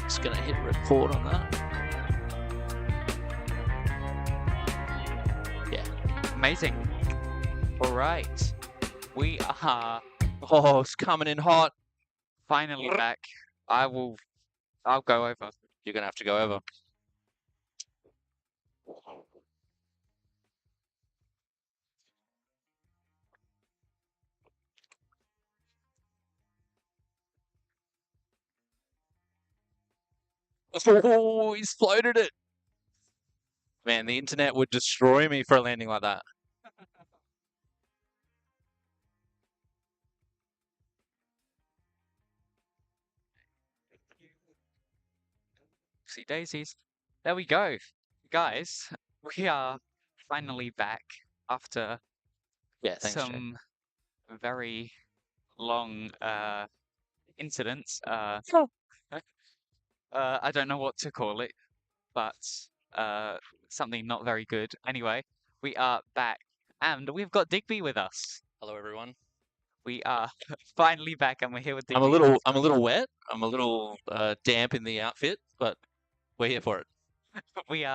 Jack's going to hit record on that. Yeah. Amazing. All right. We are Oh, it's coming in hot. finally back. I'll go over. You're going to have to go over. Oh, he's floated it. Man, the internet would destroy me for a landing like that. See daisies. There we go. Guys, we are finally back after Yeah, thanks, Jack. some very long incidents. I don't know what to call it, but something not very good. Anyway, we are back, and we've got Digby with us. Hello, everyone. We are finally back, and we're here with Digby. I'm a little wet. I'm a little damp in the outfit, but we're here for it. We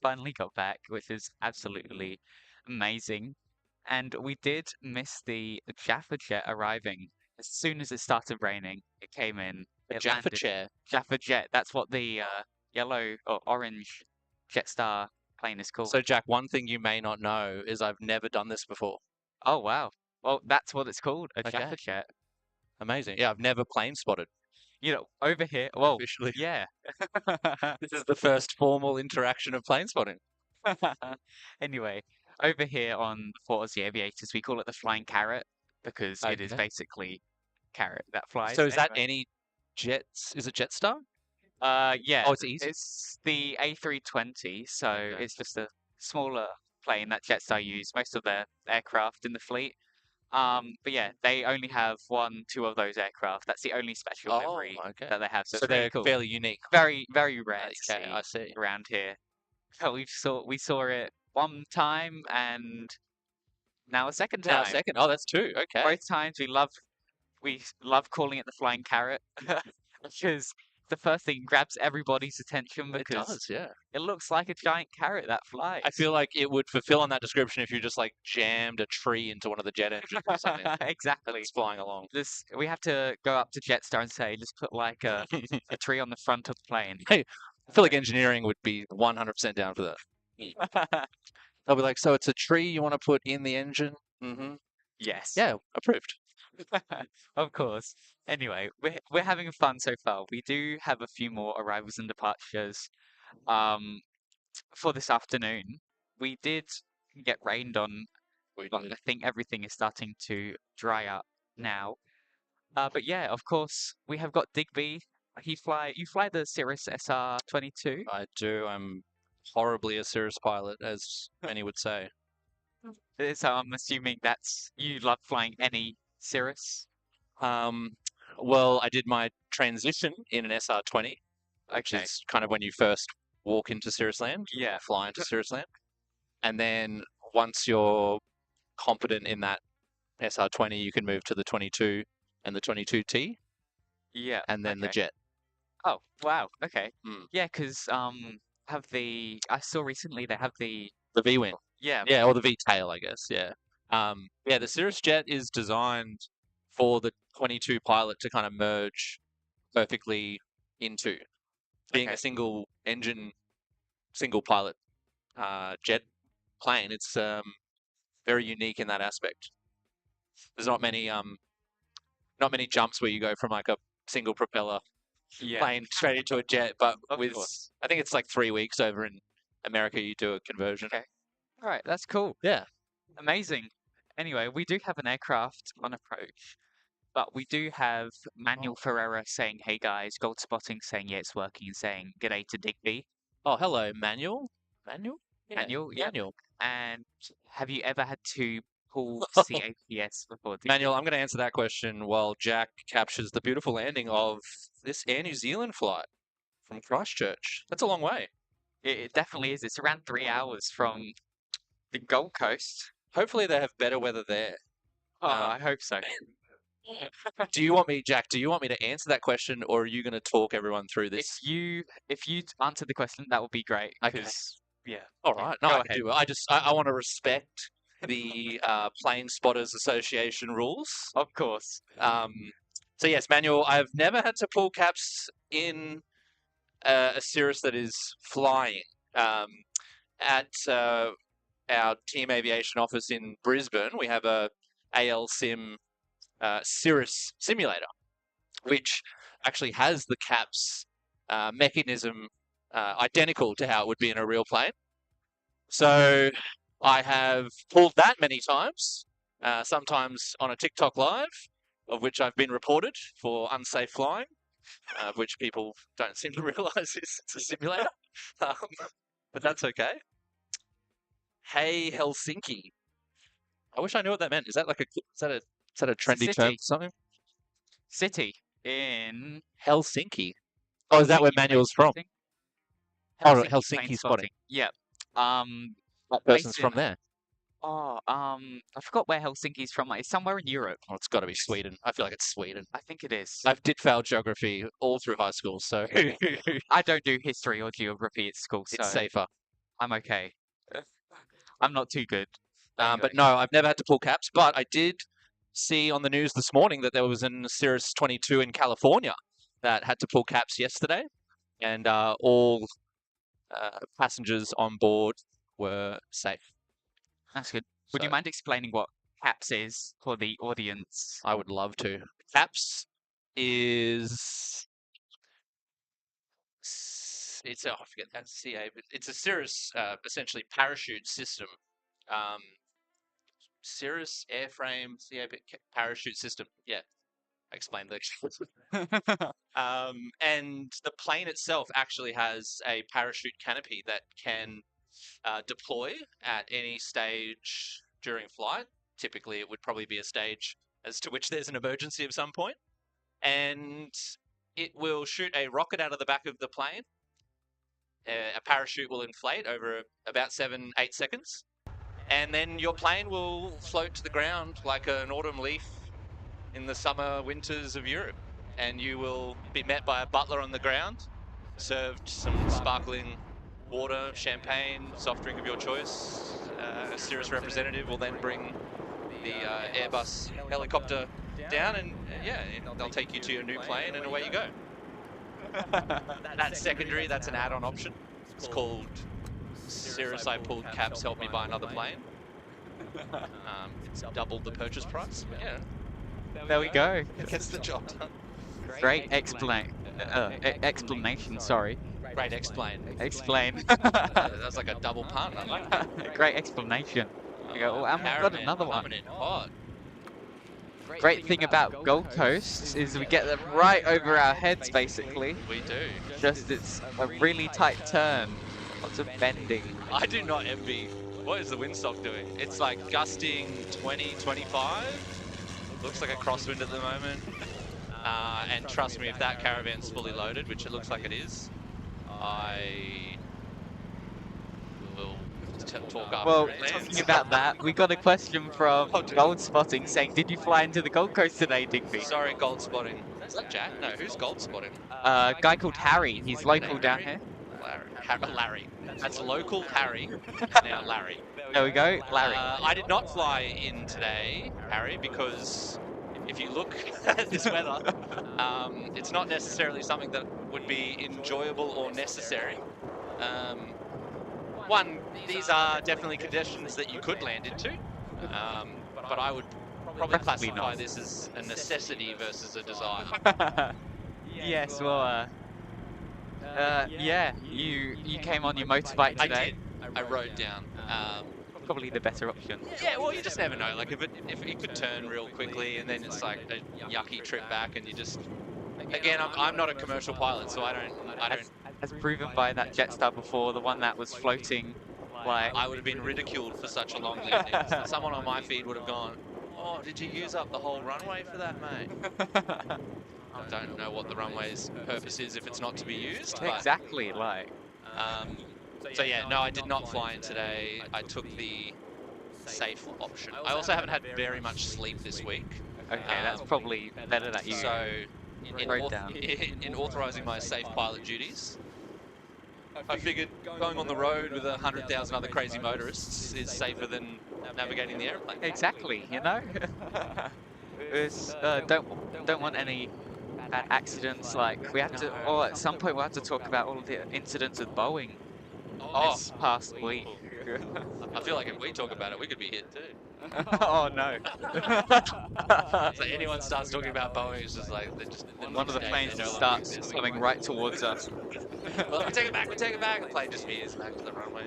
finally got back, which is absolutely amazing. And we did miss the Jaffa Jet arriving. As soon as it started raining, it came in. A It Jaffa landed. chair. Jaffa Jet. That's what the yellow or orange Jetstar plane is called. So, Jack, one thing you may not know is I've never done this before. Oh wow. Well, that's what it's called, a Okay. Jaffa Jet. Amazing. Yeah, I've never plane spotted. You know, over here. Well, Officially. yeah. This is the first formal interaction of plane spotting. Anyway, over here on the Fort of the Aviators, we call it the flying carrot because it is Okay. basically carrot that flies. So is that Anyway. any jets? Is it Jetstar? Yeah. Oh, it's easy. It's the A320, so Okay. it's just a smaller plane that Jetstar use most of their aircraft in the fleet. But yeah, they only have 1, 2 of those aircraft. That's the only special livery okay. that they have. So So it's really they're cool. fairly unique. Very, very rare to Okay, see I see. around here. So we saw it one time and now a second time. Now a second. Oh, that's two. Okay. Both times we love calling it the flying carrot because the first thing grabs everybody's attention It because does, yeah. it looks like a giant carrot that flies. I feel like it would fulfill on that description if you just like jammed a tree into one of the jet engines or something Exactly. that's flying along. We have to go up to Jetstar and say, just put like a tree on the front of the plane. Hey, I feel like engineering would be 100% down for that. They'll be like, so it's a tree you want to put in the engine? Mm-hmm. Yes. Yeah, approved. Of course. Anyway, we're having fun so far. We do have a few more arrivals and departures for this afternoon. We did get rained on, but I think everything is starting to dry up now. But yeah, of course, we have got Digby. You fly the Cirrus SR-22? I do. I'm horribly a Cirrus pilot, as many would say. So I'm assuming you love flying any Cirrus? Well, I did my transition in an SR-20, which Okay. is kind of when you first walk into Cirrus Land, Yeah. fly into Cirrus Land. And then once you're competent in that SR-20, you can move to the 22 and the 22T, Yeah. and then the okay. jet. Oh, wow. Okay. Mm. Yeah, because I saw recently they have the V-wing. yeah. Yeah, or the V-tail, I guess. Yeah. Yeah, the Cirrus jet is designed for the 22 pilot to kind of merge perfectly into being Okay. a single engine, single pilot jet plane. It's very unique in that aspect. There's not many jumps where you go from like a single propeller Yeah. plane straight into a jet, but Of with course. I think it's like 3 weeks over in America you do a conversion. Okay. All right, that's cool. Yeah. Amazing. Anyway, we do have an aircraft on approach, but we do have Manuel Ferreira saying, "Hey guys," Gold Spotting saying, "Yeah, it's working," and saying, "G'day to Digby." Oh, hello, Manuel. Manuel? Yeah, Manuel, yep. Manuel. And have you ever had to pull CAPS before, Digby? Manuel, I'm going to answer that question while Jack captures the beautiful landing of this Air New Zealand flight from Christchurch. That's a long way. It definitely is. It's around 3 hours from the Gold Coast. Hopefully they have better weather there. Oh, I hope so. Do you want me, Jack? Do you want me to answer that question, or are you going to talk everyone through this? If you answer the question, that would be great. Okay. Because yeah. All yeah, right. No, go I can ahead. do it. I want to respect the Plane Spotters Association rules. Of course. So yes, Manuel, I've never had to pull caps in a Cirrus that is flying. At our Team Aviation office in Brisbane, we have a AL Sim Cirrus simulator, which actually has the caps mechanism identical to how it would be in a real plane. So I have pulled that many times, sometimes on a TikTok live, of which I've been reported for unsafe flying, which people don't seem to realise it's a simulator. Um, but that's okay. Hey Helsinki. I wish I knew what that meant. Is that like is that a trendy term city. for something? City in Helsinki. Oh, is that where Helsinki plane Manuel's from? spotting. Oh, right, Helsinki plane Helsinki spotting. spotting. Yep. That person's Based from in there. I forgot where Helsinki's from. It's somewhere in Europe. Oh, it's got to be Sweden. I feel like it's Sweden. I think it is. I've did fail geography all through high school, so I don't do history or geography at school, so it's safer. I'm okay. I'm not too good. But no, I've never had to pull caps. But I did see on the news this morning that there was a Cirrus 22 in California that had to pull caps yesterday, and all passengers on board were safe. That's good. Would you mind explaining what CAPS is for the audience? I would love to. CAPS is I forget that CA, but it's a Cirrus essentially parachute system. Cirrus airframe CA parachute system. Yeah, I explained that. And the plane itself actually has a parachute canopy that can deploy at any stage during flight. Typically, it would probably be a stage as to which there's an emergency of some point. And it will shoot a rocket out of the back of the plane. A parachute will inflate over about 7-8 seconds. And then your plane will float to the ground like an autumn leaf in the summer winters of Europe. And you will be met by a butler on the ground, served some sparkling water, champagne, soft drink of your choice. A Cirrus representative will then bring the Airbus helicopter down, and they'll take you to your new plane, and away you go. That's secondary. That's an add-on option. It's called Cirrus I pulled caps, help me buy another plane. It's doubled the purchase price. But yeah, There we go. it gets the job done. Great explanation, sorry. Great explain. Explain. That was like a double pun. I like that. Great explanation. You go, oh, and we've got another one. Coming in hot. Great thing about Gold Coast is we get them right over our heads, basically. We do. Just it's a really tight turn. Lots of bending. I do not envy. What is the windsock doing? It's like gusting 20, 25. Looks like a crosswind at the moment. And trust me, if that caravan's fully loaded, which it looks like it is, I will talk after. Well, it lands. talking about that, we got a question from Gold Spotting saying, did you fly into the Gold Coast today, Digby? Sorry, gold spotting. Is that Jack? No, who's gold spotting? A guy called Harry. He's local down here. Larry. That's local Harry. Now Larry. There we go, Larry. I did not fly in today, Harry, because if you look at this weather, it's not necessarily something that would be enjoyable or necessary. One, these are definitely conditions that you could land into, but I would probably classify this as a necessity versus a desire. Yes, well, yeah, you came on your motorbike today. I did. I rode down. Probably the better option. Yeah, well, you just never know. Like if it could turn real quickly, and then it's like a yucky trip back, and you just. Again, I'm not a commercial pilot, so I don't. As proven by that Jetstar before, the one that was floating, like I would have been ridiculed for such a long landing. Someone on my feed would have gone, "Oh, did you use up the whole runway for that, mate?" I don't know what the runway's purpose is if it's not to be used. But, exactly, like. So yeah, no, I did not fly in today. I took the safe option. I also haven't had very much sleep this week. Okay, that's probably better that you So, wrote down. in authorizing my safe pilot duties, I figured going on the road with 100,000 other crazy motorists is safer than navigating the airplane. Exactly, you know? It's, don't want any bad accidents. Like, we have to, or at some point we'll have to talk about all of the incidents with Boeing this past week. I feel like if we talk about it, we could be hit too. Oh no. So anyone starts talking about Boeing, it's just like they're just One of the planes just starts coming right towards us. Well, we take it back. The plane just veers back to the runway.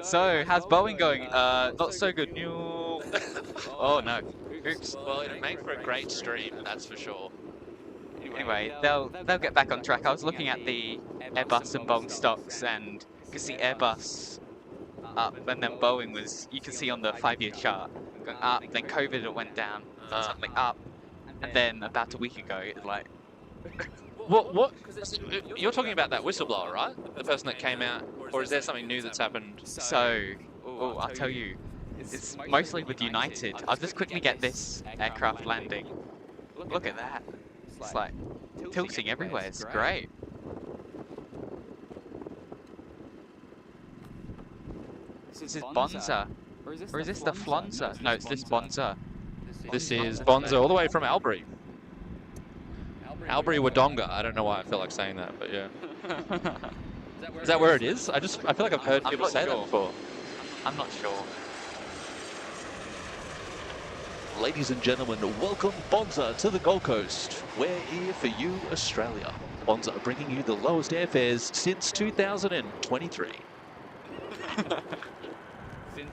So, how's Boeing going? Not so good. New. Oh no. Oops. Well, it'd make for a great stream, that's for sure. Anyway, they'll get back on track. I was looking at the Airbus and Boeing stocks, and you can see Airbus up, and then Boeing was, you can see on the 5-year chart, going up, then COVID it went down, then suddenly up, and then about a week ago, it's like... What? You're talking about that whistleblower, right? The person that came out, or is there something new that's happened? So, I'll tell you, it's mostly with United. I'll just quickly get this aircraft landing. Look at that. It's like tilting everywhere, it's great. This is Bonza. Or is this the Flonza? No, it's this Bonza. This is Bonza all the way from Albury. Albury Wodonga. I don't know why I feel like saying that, but yeah. Is that where it is? I feel like I've heard people say that before. I'm not sure. Ladies and gentlemen, welcome Bonza to the Gold Coast. We're here for you, Australia. Bonza bringing you the lowest airfares since 2023.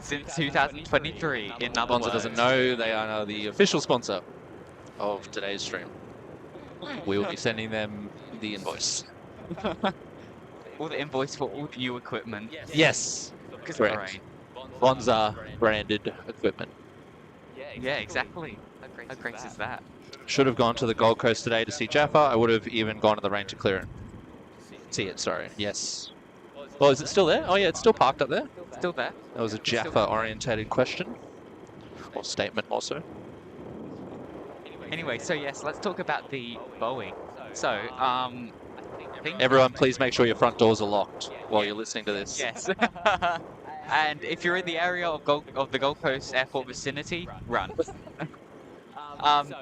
Since 2023, in other Bonza words. doesn't know they are now the official sponsor of today's stream. We will be sending them the invoice. All the invoice for all the new equipment. Yes, Because correct. Bonza branded equipment. Yeah, exactly. How great is that? Should have gone to the Gold Coast today to see Jaffa. I would have even gone to the rain to clear it. See it, sorry. Yes. Well, is it still there? Oh yeah, it's still parked up there. Still there. That was a Jaffa-orientated question. Or statement also. Anyway, so yes, let's talk about the Boeing. So, I think... Everyone, please make sure your front doors are locked while you're listening to this. Yes. And if you're in the area of the Gold Coast Airport vicinity, run.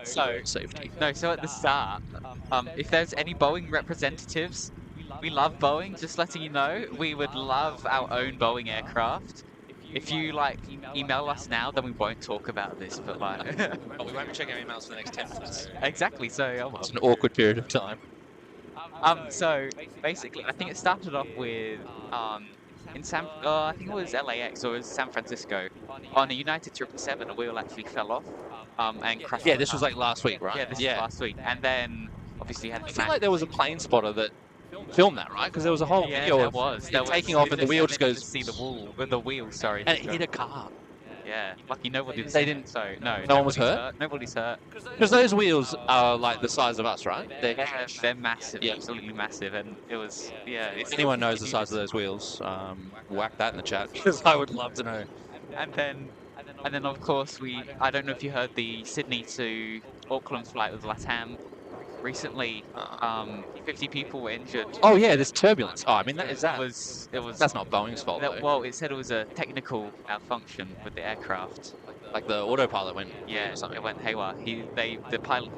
So Safety. no, so at the start, if there's any Boeing representatives, we love Boeing, just letting you know, we would love our own Boeing aircraft. If you like email us now, then we won't talk about this, but like... Oh, we won't be checking emails for the next 10 minutes. Exactly, so... Oh well. It's an awkward period of time. So basically, I think it started off with, I think it was LAX or it was San Francisco, on a United 777, a wheel actually fell off, and crashed. Yeah, this was like last week, right? Yeah, this was last week, and then obviously you had. I feel like there was a plane spotter that filmed that, right? Because there was a whole video there of was taking off, and the wheel just goes. See the wheel, sorry. And it hit a car. Yeah, lucky nobody. They didn't. So no. No one was hurt. Nobody's hurt. Because those wheels are like the size of us, right? They're massive, Yeah. absolutely massive, and it was If anyone knows the size of those wheels, whack that in the chat because I would love to know. And then of course I don't know if you heard the Sydney to Auckland flight with LATAM recently. 50 people were injured. Oh yeah, there's turbulence. Oh, I mean It was. That's not Boeing's fault. Though. Well, it said it was a technical malfunction with the aircraft. Like the autopilot went. Yeah, or something. it went haywire. The pilot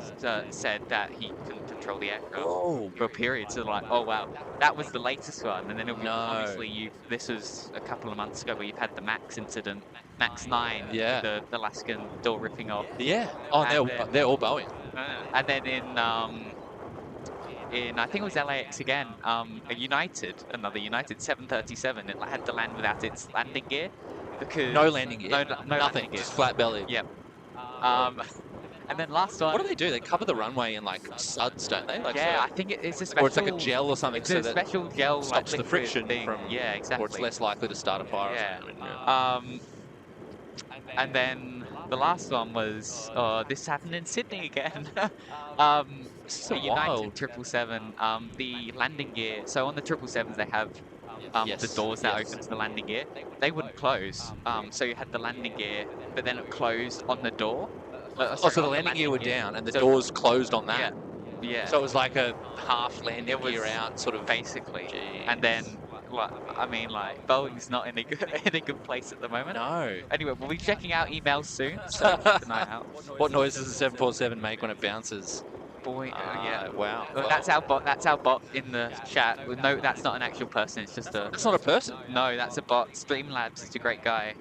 said that he couldn't control the aircraft Oh. for a period. So like, oh wow, that was the latest one. And then No. obviously this was a couple of months ago where you've had the Max incident, Max 9, Yeah. the Alaskan door ripping off. Yeah. Oh, they're all Boeing. And then in I think it was LAX again, another United 737, it had to land without its landing gear because No landing gear. no Nothing. landing gear. Just flat belly. Yep. And then last one. What do they do? They cover the runway in like suds, don't they? Like Yeah, so I think it's a special. or it's like a gel or something, It's so a that special gel stops like the friction thing. from. Yeah, exactly. Or it's less likely to start a fire. Yeah. Or something. And then the last one was this happened in Sydney again. So the United wild. 777, the landing gear. So on the 777s they have Yes, the doors that yes. open to the landing gear. They wouldn't close. So you had the landing gear, but then it closed on the door. Oh, so the landing gear were down and the doors closed on that. Yeah. So it was like a half landing gear out, sort of. Basically. Jeez. And then, like, I mean, like, Boeing's not in a good place at the moment. No. Anyway, we'll be checking out emails soon, so keep an eye out. What noise does the 747 make when it bounces? Boy, yeah. Wow. Well, that's our bot. That's our bot in the chat. No, that's not an actual person. It's just a. That's not a person. No, that's a bot. Streamlabs is a great guy.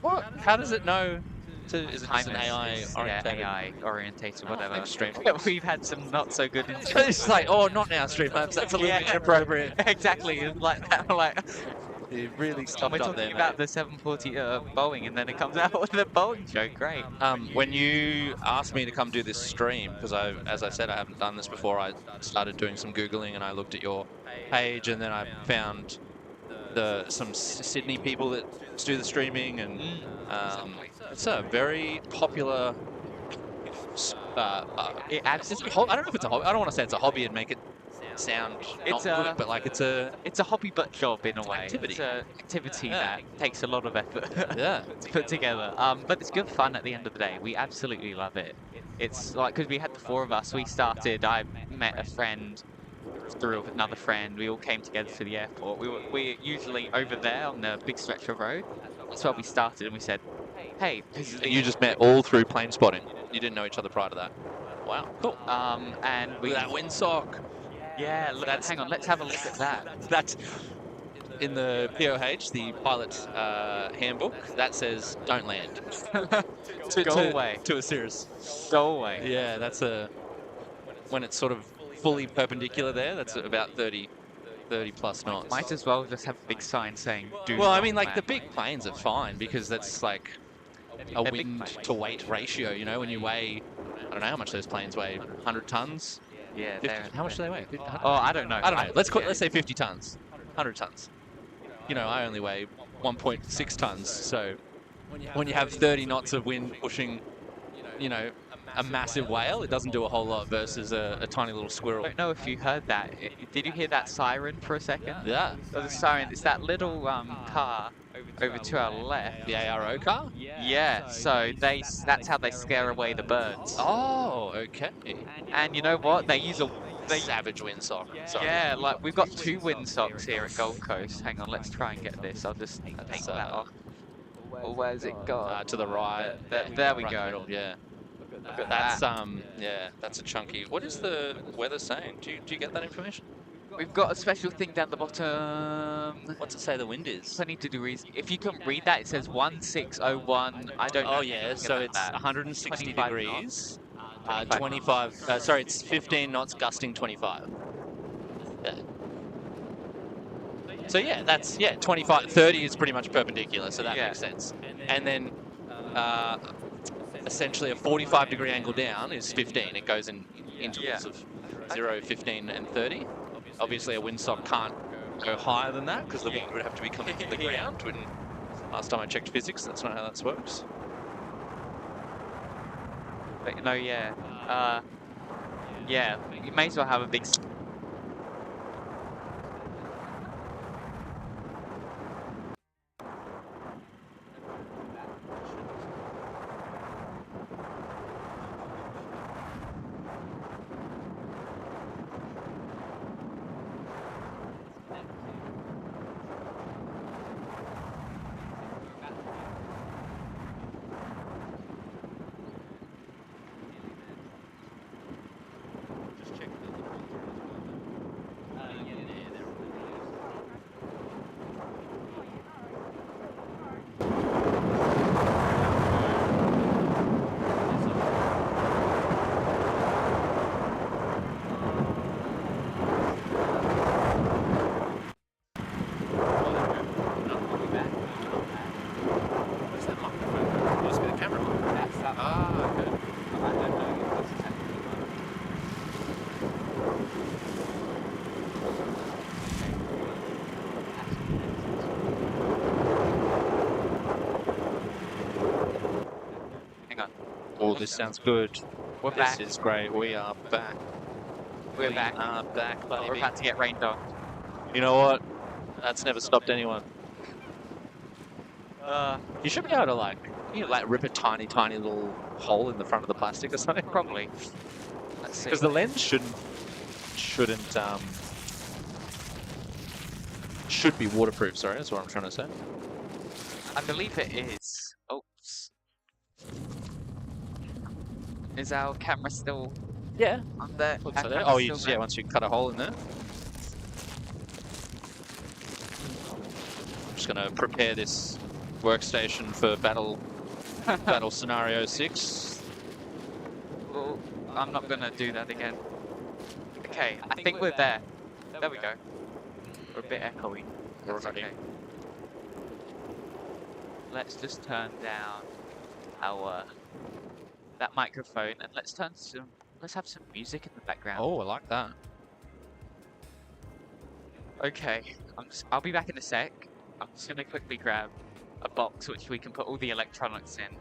What? How does it know? Is it just an Timers AI is, orientated? Yeah, AI orientated, whatever. Extreme. We've had some not so good. It's like, oh, not now, Streamlabs. That's a little bit inappropriate. Exactly. It's like that. Like. You really We're stopped up there, talking about the 740 Boeing, and then it comes out with a Boeing joke. Great. When you asked me to come do this stream, because as I said, I haven't done this before, I started doing some Googling and I looked at your page, and then I found some Sydney people that do the streaming, and it's a very popular. It absolutely. I don't know if it's a hobby. I don't want to say it's a hobby and make it sound not good, but like it's a hobby but job in a way. Activity. It's an activity that takes a lot of effort Yeah. to put together. But it's good fun at the end of the day. We absolutely love it. It's like, because we had the 4 of us, we started, I met a friend through another friend, we all came together to the airport. We're usually over there on the big stretch of road. That's where we started, and we said, hey, and you just met all through plane spotting. You didn't know each other prior to that. Wow, cool. And we Look at that windsock. Yeah, look, hang on, let's have a look at that. That's in the POH, the pilot handbook, that says don't land. Go away. To a Cirrus. Go away. Yeah, that's when it's sort of fully perpendicular there, that's about 30 plus knots. Might as well just have a big sign saying do Well, I not mean, like land. the big planes are fine because that's like a wind to weight ratio, you know, when you weigh, I don't know how much those planes weigh, 100 tons? Yeah, 50, how much do they weigh? Oh, I don't know. I don't know. Let's say 50 tons, 100 tons. You know, I only weigh 1.6 tons, so when you have 30 knots of wind pushing, you know, a massive whale, it doesn't do a whole lot versus a tiny little squirrel. I don't know if you heard that. Did you hear that siren for a second? Yeah. Oh, the siren. It's that little car over to our left. The ARO car? Yeah. So that's how they scare away the birds. Oh, okay. And you know what? They use a savage windsock. Sorry. Yeah, like we've got 2 windsocks here at Gold Coast. Hang on, let's try and get this. I'll just take that off. Well, where's it gone? To the right. There we right go. middle, yeah. Look at That's that. yeah, that's a chunky. What is the weather saying? Do you get that information? We've got a special thing down the bottom. What's it say the wind is? 22 degrees. If you can read that, it says 1601. I don't know. Oh yeah, so it's 160 degrees. 25. Sorry, it's 15 knots, gusting 25. Yeah. So yeah, that's 25. 30 is pretty much perpendicular, so that makes sense. And then essentially a 45-degree angle down is 15. It goes in intervals of 0, 15, and 30. Obviously, a windsock can't go higher than that because the wind would have to be coming from the ground. When last time I checked physics, that's not how that works. But, no, yeah, you may as well have a big. Oh, this sounds good. We're back. This is great. We are back. We're back. Back, buddy. We're about to get rained on. You know what? That's never stopped anyone. You should be able to like You like rip a tiny little hole in the front of the plastic or something. Probably. Let's see. Because the lens should be waterproof. Sorry, that's what I'm trying to say. I believe it is. Oops. Is our camera still? Yeah. On there? Looks like that. Oh, yeah. Once you cut a hole in there. I'm just gonna prepare this workstation for battle scenario 6. Well, I'm not gonna do that again. Okay, I think we're there. There we go. We're a bit echoey. That's okay. Let's just turn down our that microphone and let's have some music in the background. Oh, I like that. Okay, I'll be back in a sec. I'm just gonna quickly grab a box which we can put all the electronics in.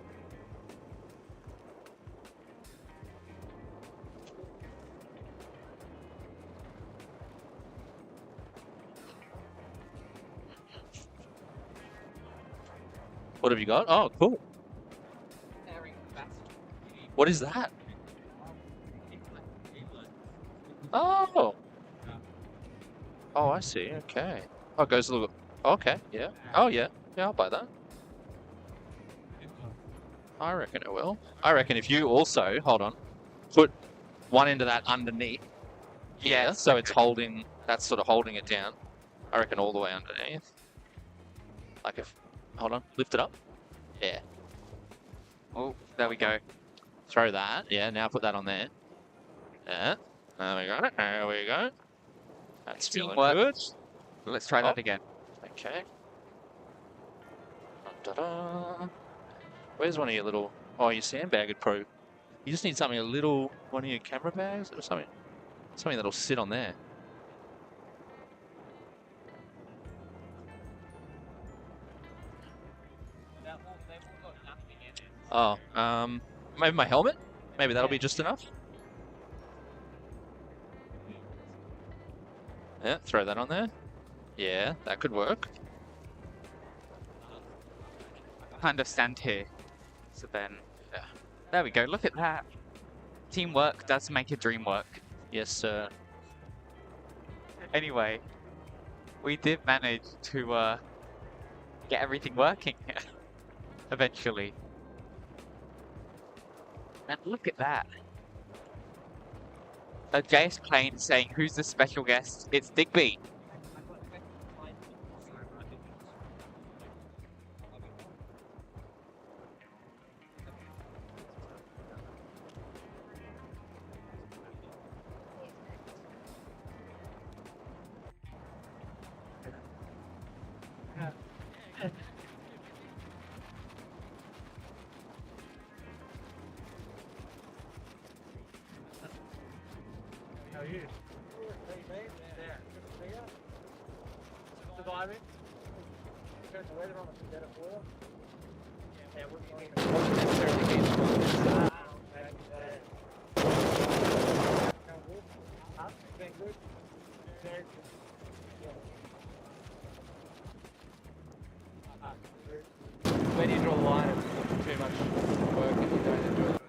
What have you got? Oh, cool. What is that? Oh. Oh, I see. Okay. Oh, it goes a little. Okay. Yeah. Oh, yeah. Yeah, I'll buy that. I reckon it will. I reckon if you also, hold on, put one end of that underneath. Yeah. So it's holding. That's sort of holding it down. I reckon all the way underneath. Like if. Hold on. Lift it up. Yeah. Oh, there we go. Throw that. Yeah, now put that on there. Yeah. There we go. There we go. That's feeling good. Let's try that again. Okay. Da-da. Where's one of your little... Oh, your sandbag pro. You just need something a little... One of your camera bags or something? Something that'll sit on there. Oh, maybe my helmet? Maybe that'll be just enough? Yeah, throw that on there. Yeah, that could work. Kind of stand here. So then, yeah. There we go, look at that. Teamwork does make a dream work. Yes, sir. Anyway, we did manage to get everything working eventually. And look at that. A JS plane saying, who's the special guest? It's Digby. When you draw the line, it's too much work if you don't enjoy it.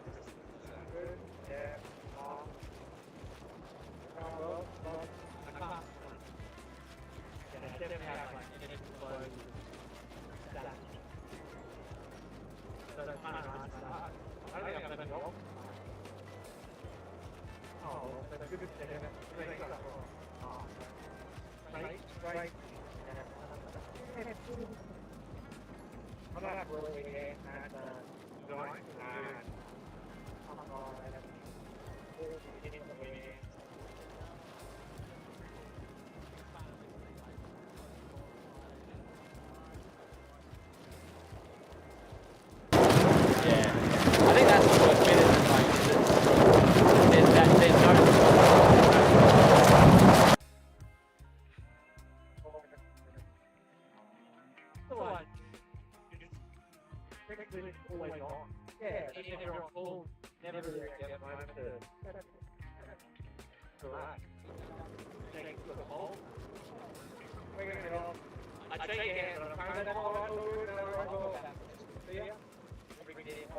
I think that's the worst bit of it, like, there's no...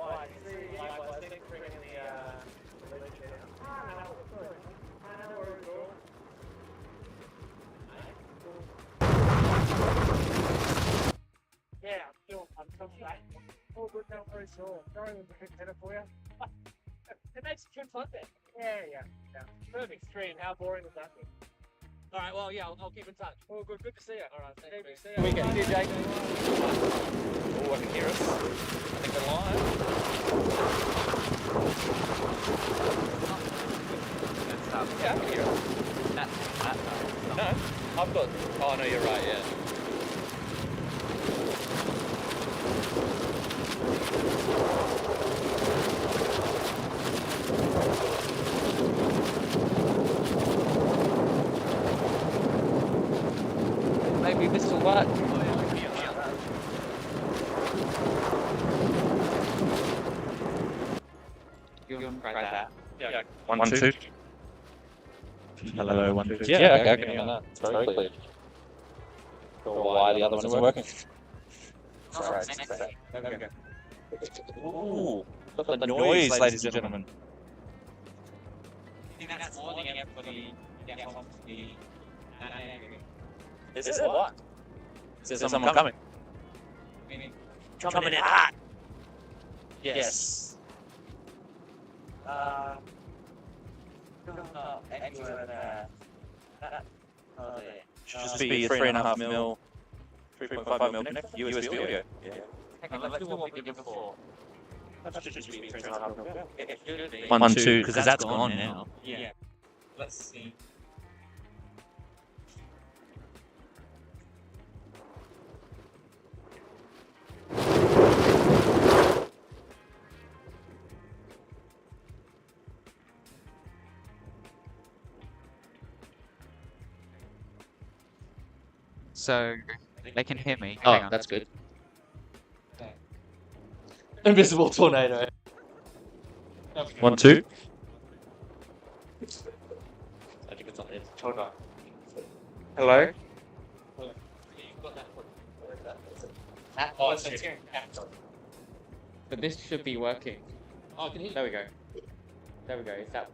YBCG, I think bringing the LIVESTREAM. Yeah, I'm still back. All good now, very sure. Sorry, we'll be better for you. It makes it fun then. Yeah. Perfect stream. How boring would that be? All right, well, yeah, I'll keep in touch. Oh, good to see you. All right, thanks. See you. Weekend. See you, Jake. Oh, I can hear us. I think we're live. Yeah, I can hear us. No, I've got. Oh, no, you're right, yeah. Maybe this will work. You want to try that? Yeah. 1, 2. Hello, 1, 2. Yeah, okay, I can hear that. It's very clear. Why the other one isn't working? Okay. Ooh, look at the noise, ladies and gentlemen. I think that's warning everybody to get off the Is it what? Is there someone coming? Coming in hot! Yes. Should just be a 3.5 mil, 3.5 mil USB audio. Yeah. Let's do what we did before. That should just be 3.5 mil. 1, 2, because that's gone now. Yeah. Let's see. So they can hear me. Hang on. That's good. Invisible tornado. 1, 2. I think it's on it. Hold on. Hello? But this should be working. Oh, can you? There we go. There we go. Is that?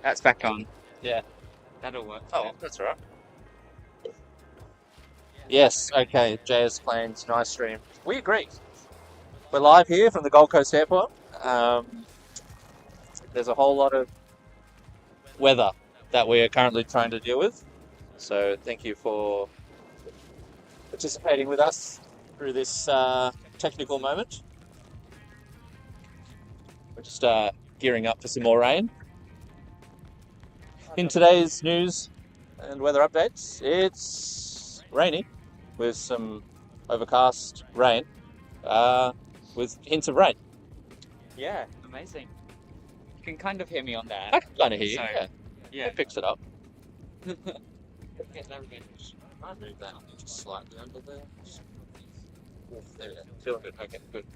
That's back on. Yeah. That'll work. Oh, that's all right. Yes, okay, JS Plains, nice stream. We agree. We're live here from the Gold Coast Airport. There's a whole lot of weather that we are currently trying to deal with. So thank you for participating with us through this technical moment. We're just gearing up for some more rain. In today's news and weather updates, it's rainy with some overcast rain with hints of rain. Yeah, amazing. You can kind of hear me on there. I can kind of hear you, So, yeah. Yeah. It picks it up. Get that revenge. I move that just slightly under there. There we go. Feeling good. Okay, good.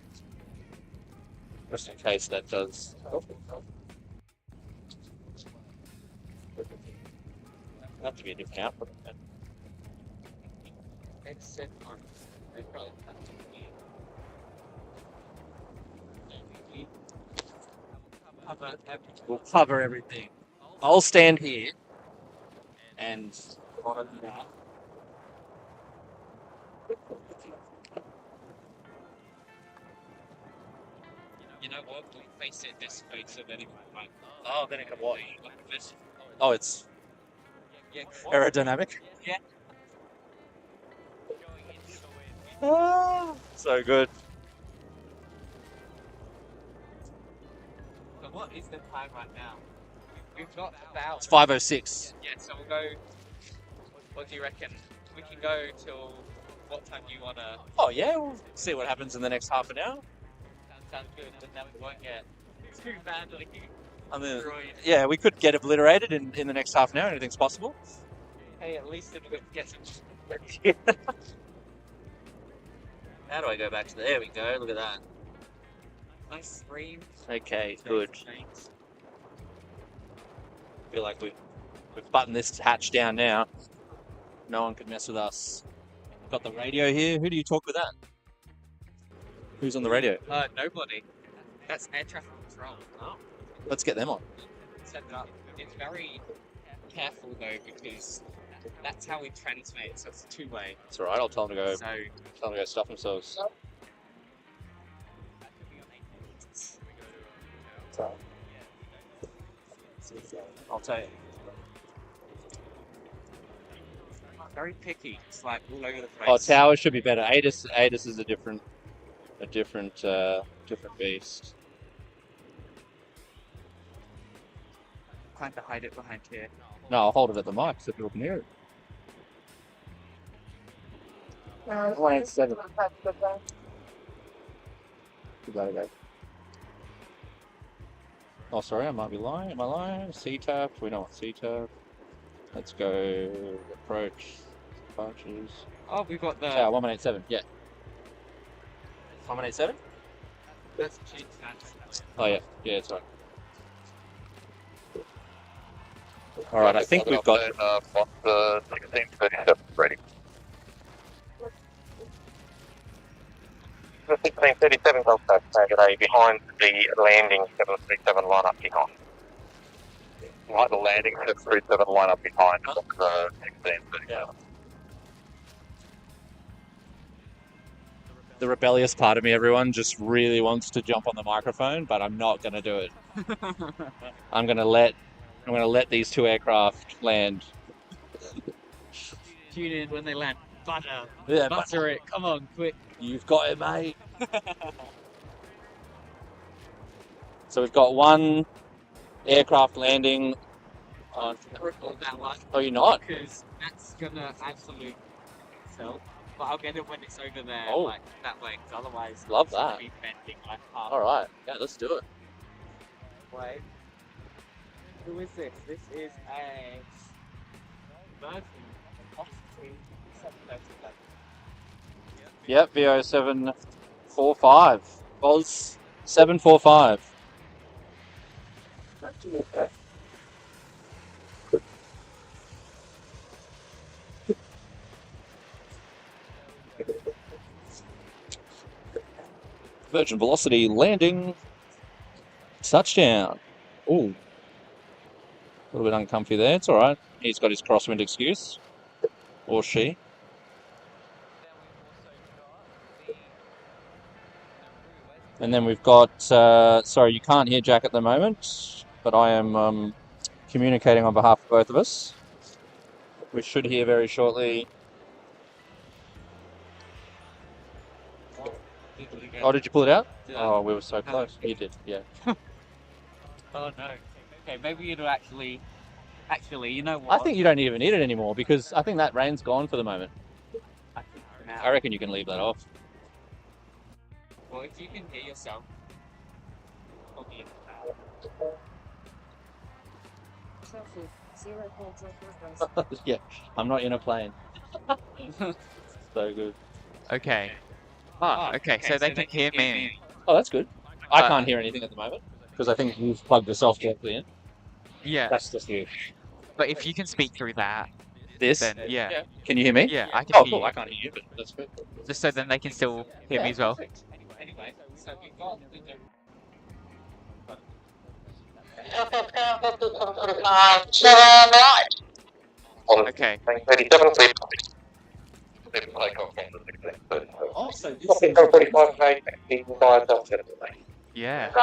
Just in case that does. Have to be a different output. It's We'll cover everything. I'll stand here and monitor that. You know what? We face it this way so then it might. Oh, then it can what? Like this. Oh, it's Yeah. aerodynamic. Yeah. So good. So what is the time right now? We've got about. It's 5:06. Yeah, so we'll go. What do you reckon? We can go till what time do you wanna? Oh yeah, we'll see what happens in the next half an hour. Sounds good, but then we won't get too badly. Destroyed. Yeah, we could get obliterated in the next half an hour. Anything's possible. Hey, at least it'll get some. How do I go back to there? We go. Look at that. Nice stream. Okay, good. Feel like we've buttoned this hatch down now. No one can mess with us. Got the radio here. Who do you talk with that? Who's on the radio? Nobody. That's air traffic control. Oh. Let's get them on. Set it up. It's very careful though because that's how we transmit. So it's a two-way. It's alright. I'll tell them to go. So Tell them to go stuff themselves. I'll tell you. very picky. It's like all over the place. Oh, tower should be better. Adis is a different beast. Kind of hide it behind here. No, I'll hold it at the mic so people can hear it. Lane 7. Oh, sorry, I might be lying. Am I lying? C-tap. We don't want C-tap. Let's go approach. Punches. Oh, we've got the... Tower 1187. Yeah. 1187? That's cheap stats. Oh, yeah. Yeah, it's right. Alright, I think we've got... 1637 ready. 1637 contact target A behind the landing 737 line up behind. Behind the landing 737 line up behind the 1637. Yeah. The rebellious part of me, everyone, just really wants to jump on the microphone, but I'm not going to do it. I'm going to let these two aircraft land. Tune in when they land. Butter. Yeah, Butter it. Come on, quick. You've got it, mate. So we've got one aircraft landing on... Record that one. Oh, you're not? Because that's gonna absolute itself. But I'll get it when it's over there, Oh. like that way. 'Cause otherwise, Love it's gonna that. be bending like half. Alright, yeah, let's do it. Wait. Who is this? This is a Murphy. Yep, VO745. Vols 745. Virgin velocity landing. Touchdown. Ooh. A little bit uncomfy there. It's alright. He's got his crosswind excuse. Or she. And then we've got, sorry, you can't hear Jack at the moment, but I am communicating on behalf of both of us. We should hear very shortly. Oh, did you pull it out? Oh, we were so close. You did, yeah. Oh no. Okay, maybe it'll actually, you know what? I think you don't even need it anymore because I think that rain's gone for the moment. I think now. I reckon you can leave that off. Well, if you can hear yourself, probably Yeah, I'm not in a plane. So good. Okay. Ah, okay, so they can hear me. Oh, that's good. I can't hear anything at the moment because I think you've plugged yourself directly in. Yeah, That's just you. but if you can speak through that, This? then yeah. Can you hear me? Yeah, I can Oh, hear cool. you. I can't hear you, but that's good. Just so then they can still hear me as well. Anyway, so we've got Okay. 1637 clear. Take off from the 1637. Oh, so this is... 1635 right, 1637. Yeah. It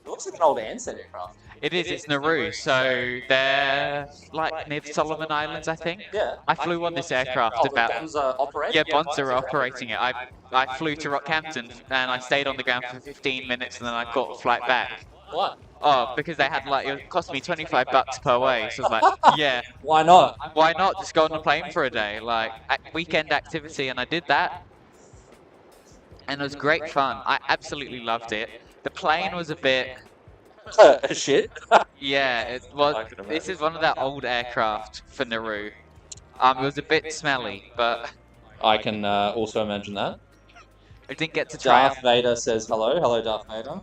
looks like an old Ansett aircraft. It is, it's Nauru, so they're like near the Solomon Islands, I think. Yeah. I flew on this aircraft Oh, the about... Bonds are operating? Yeah, Bonds are operating it. I flew to Rockhampton and I stayed on the ground for 15 minutes and then I caught a flight back. What? Oh, because they had like, it cost me $25 per way, so I was like, yeah, Why not? why not just go on a plane for a day? Like, weekend activity, and I did that. and it was great fun. I absolutely loved it. The plane was a bit, Shit. yeah, it was. I can This imagine. is one of that old aircraft for Nauru. It was a bit smelly, but I can also imagine that. I didn't get to try Darth Vader says hello. Hello, Darth Vader.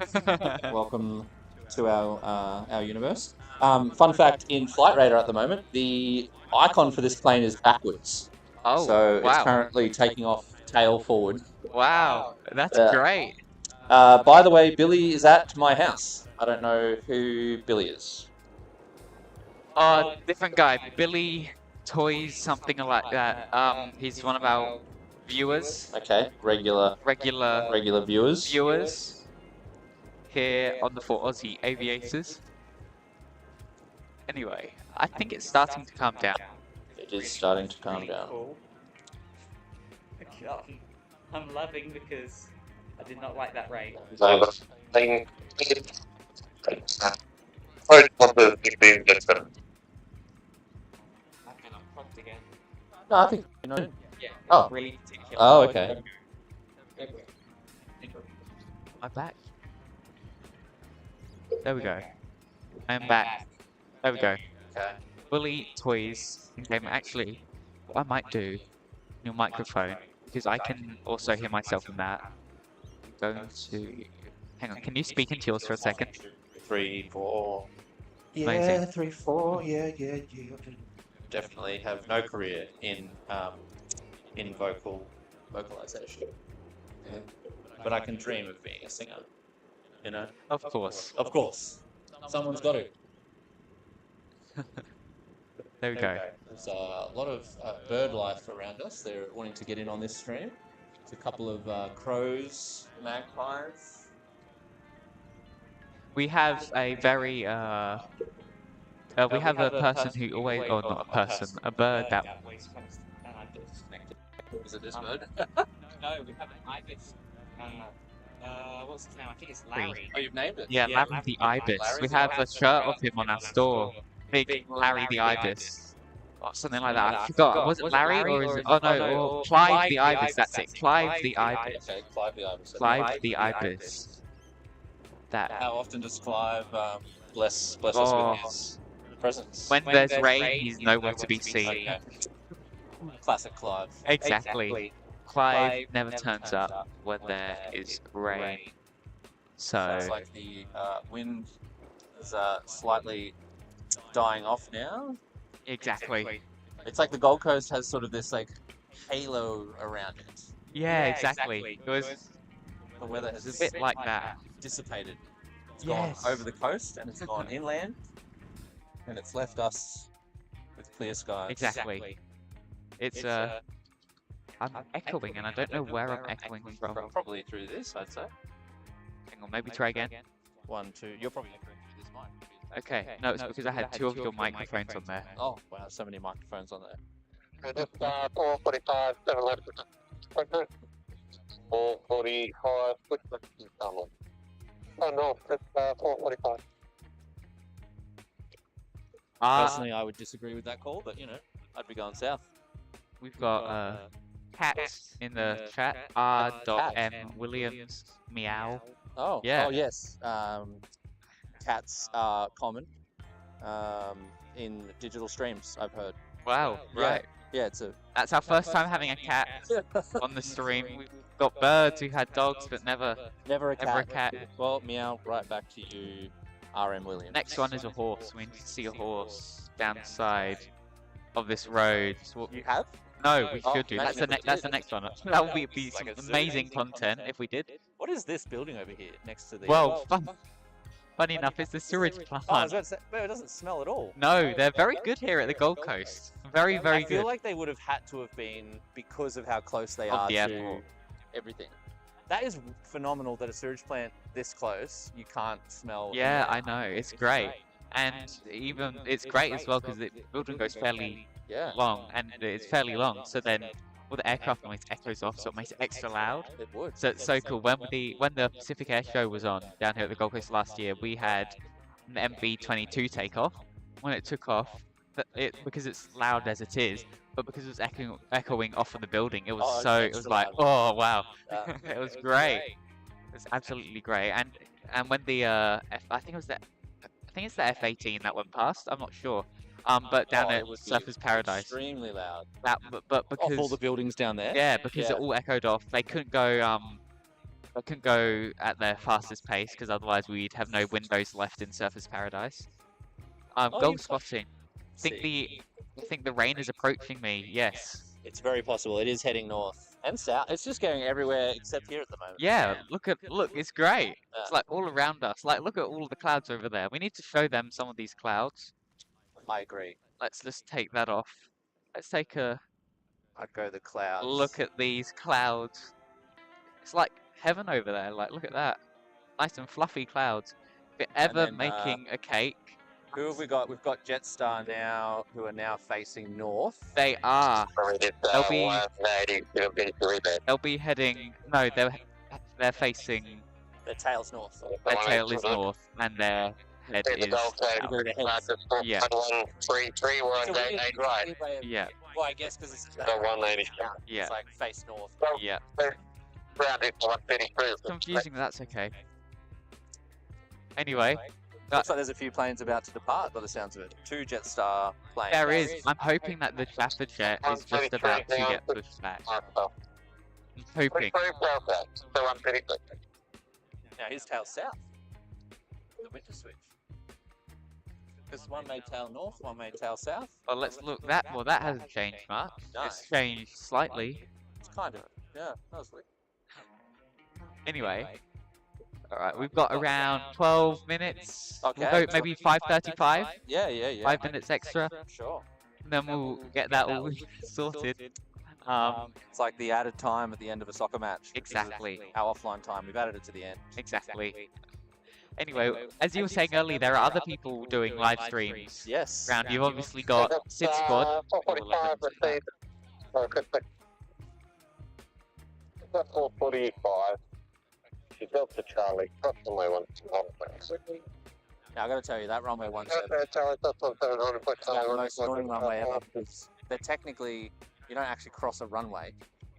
it. Welcome to our universe. Fun fact, in Flight Radar at the moment, the icon for this plane is backwards. Oh, So it's wow. currently taking off tail forward. Wow, that's Yeah. great. By the way, Billy is at my house. I don't know who Billy is. Different guy, Billy Toys, something like that. He's one of our viewers, Okay, regular viewers. here on the For Aussie Aviators. Anyway, I think it's starting to calm down. It is starting to calm down. Cool. I'm loving because I did not like that rain. So the thing first one the 16 distance. I've been unplugged again. No, I think you know. Yeah. Oh. Really particular. Oh, okay. I'm back. There we go. I am back. There we go. Okay. Bully Toys game. Actually, what I might do, new microphone, because I can also hear myself in that. I'm going to. Hang on, can you speak into yours for a second? 3, 4. Yeah, Amazing. 3, 4. Yeah. Definitely have no career in vocalization. Yeah. But I can dream of being a singer. You know. Of course. Of course. Someone's got to. There we go. There's a lot of bird life around us. They're wanting to get in on this stream. There's a couple of crows, magpies. We have a very we have a person who always, or not a person, a bird that. Is it this bird? No, we have an ibis. What's his name? I think it's Larry. Oh, you've named it? Yeah, Larry the Ibis. We have a shirt of him on our store. Big Larry the Ibis. Or something like that. I forgot. Was it Larry or is it? Oh no, or Clive the Ibis. That's it. Clive the Ibis. Okay, Clive the Ibis. Clive the Ibis. That. How often does Clive bless us Oh. with his presence? When there's rain, he's nowhere to be seen. Okay. Classic Clive. Exactly. Clive never turns up when there is rain. Sounds So. like the wind is slightly dying off now. Exactly. It's like the Gold Coast has sort of this like halo around it. Yeah, exactly. It was The weather has a bit like that. dissipated. It's Yes. gone over the coast and it's gone inland, and it's left us with clear skies. Exactly. It's I'm echoing and I don't know where I'm echoing from. Probably through this, I'd say. Hang on, maybe try again. 1, 2. You're probably echoing through this mic. Okay, no, it's because I had two of your microphones on there. Oh wow, so many microphones on there. Just 445, 711. 445, which is tunnel. Oh no, it's 445. Personally, I would disagree with that call, but you know, I'd be going south. We've got cats in the chat. R.M. Williams. Meow. Oh, Yeah. Oh yes. Cats are common in digital streams, I've heard. Wow, Yeah. right. Yeah, it's a. That's our first time having a cat on the stream. We've got birds who had dogs, but never Never a cat. ever a cat. Well, meow. Right back to you, R.M. Williams. Next one is a horse. We need to see a horse down the side of this road. So You have? no, we Oh, should do. That's imagine the if we that's did. the next one. That would be Like some a zoo. amazing content if we did. What is this building over here next to the? Well, funny enough, it's the sewage plant. Oh, I was about to say, well, it doesn't smell at all. No, they're very good here at the Gold Coast. Very, very I feel good. like they would have had to have been because of how close they Of are the to airport. everything. That is phenomenal that a sewage plant this close, you can't smell. Yeah, I anything. know. It's great. And even it's great as well because the building goes fairly Yeah. long and it's fairly long. So then all the aircraft noise echoes off, so it makes it extra loud. It would. So it's so cool. When the Pacific Air Show was on down here at the Gold Coast last year, we had an MB-22 takeoff. When it took off, because it's loud as it is, but because it was echoing off of the building, it was Oh, it it's was extra like, loud. oh wow, Yeah. it was great. It's absolutely great. And when the I think it was it's the F-18 that went past. I'm not sure. But down at it would be Surfers Paradise, extremely loud. but Off all because the buildings down there. yeah, because it all echoed off, they couldn't go at their fastest pace because otherwise we'd have no windows left in Surfers Paradise. Goal you- spotting. I think the rain is approaching me. Yes. It's very possible. It is heading north and south. It's just going everywhere except here at the moment. Yeah, look, it's great. Yeah. It's like all around us. Like, look at all the clouds over there. We need to show them some of these clouds. I agree. Let's just take that off. Let's take a I'd go the clouds. look at these clouds. It's like heaven over there. Like, look at that. Nice and fluffy clouds. If you're ever then, making a cake, Who have we got? We've got Jetstar now, who are now facing north. they are. They'll be- 180 to be 3 bed. They'll be heading. No, they're facing. Their tail's north. Their tail is north, and their head Here's the is Gold Coast. south. Yeah. 133, we're on It's a gate weird 8 right. way of- Yeah. Well, I guess because it's So 180. Yeah. It's like face north. Yeah. Round it to 133. It's confusing. That's okay. Anyway, Looks like there's a few planes about to depart by the sounds of it. 2 Jetstar planes. there is. I'm hoping that the Jaffa jet is just about to get pushed back. I'm hoping. So 133. Now his tail south. The winter switch. Because one made tail north, one made tail south. Well, let's look. Well, that hasn't changed much. No. It's changed slightly. It's kind of, yeah, that was weird. Anyway. Alright, we've got around 12 minutes. Okay. We'll go maybe 5:35. Yeah. 5 minutes extra. Sure. And then we'll get that all sorted. It's like the added time at the end of a soccer match. because of Exactly. Our offline time, we've added it to the end. Exactly. Anyway, as you were saying earlier, there are other people doing live streams. Yes. Round, you've obviously got Sid Squad. 445 received. Okay, thanks. That's 445. She Delta Charlie. Cross the way 1. Now I got to tell you that runway 17 Delta Charlie, that's 1700. is about the most annoying runway ever because they're technically, you don't actually cross a runway.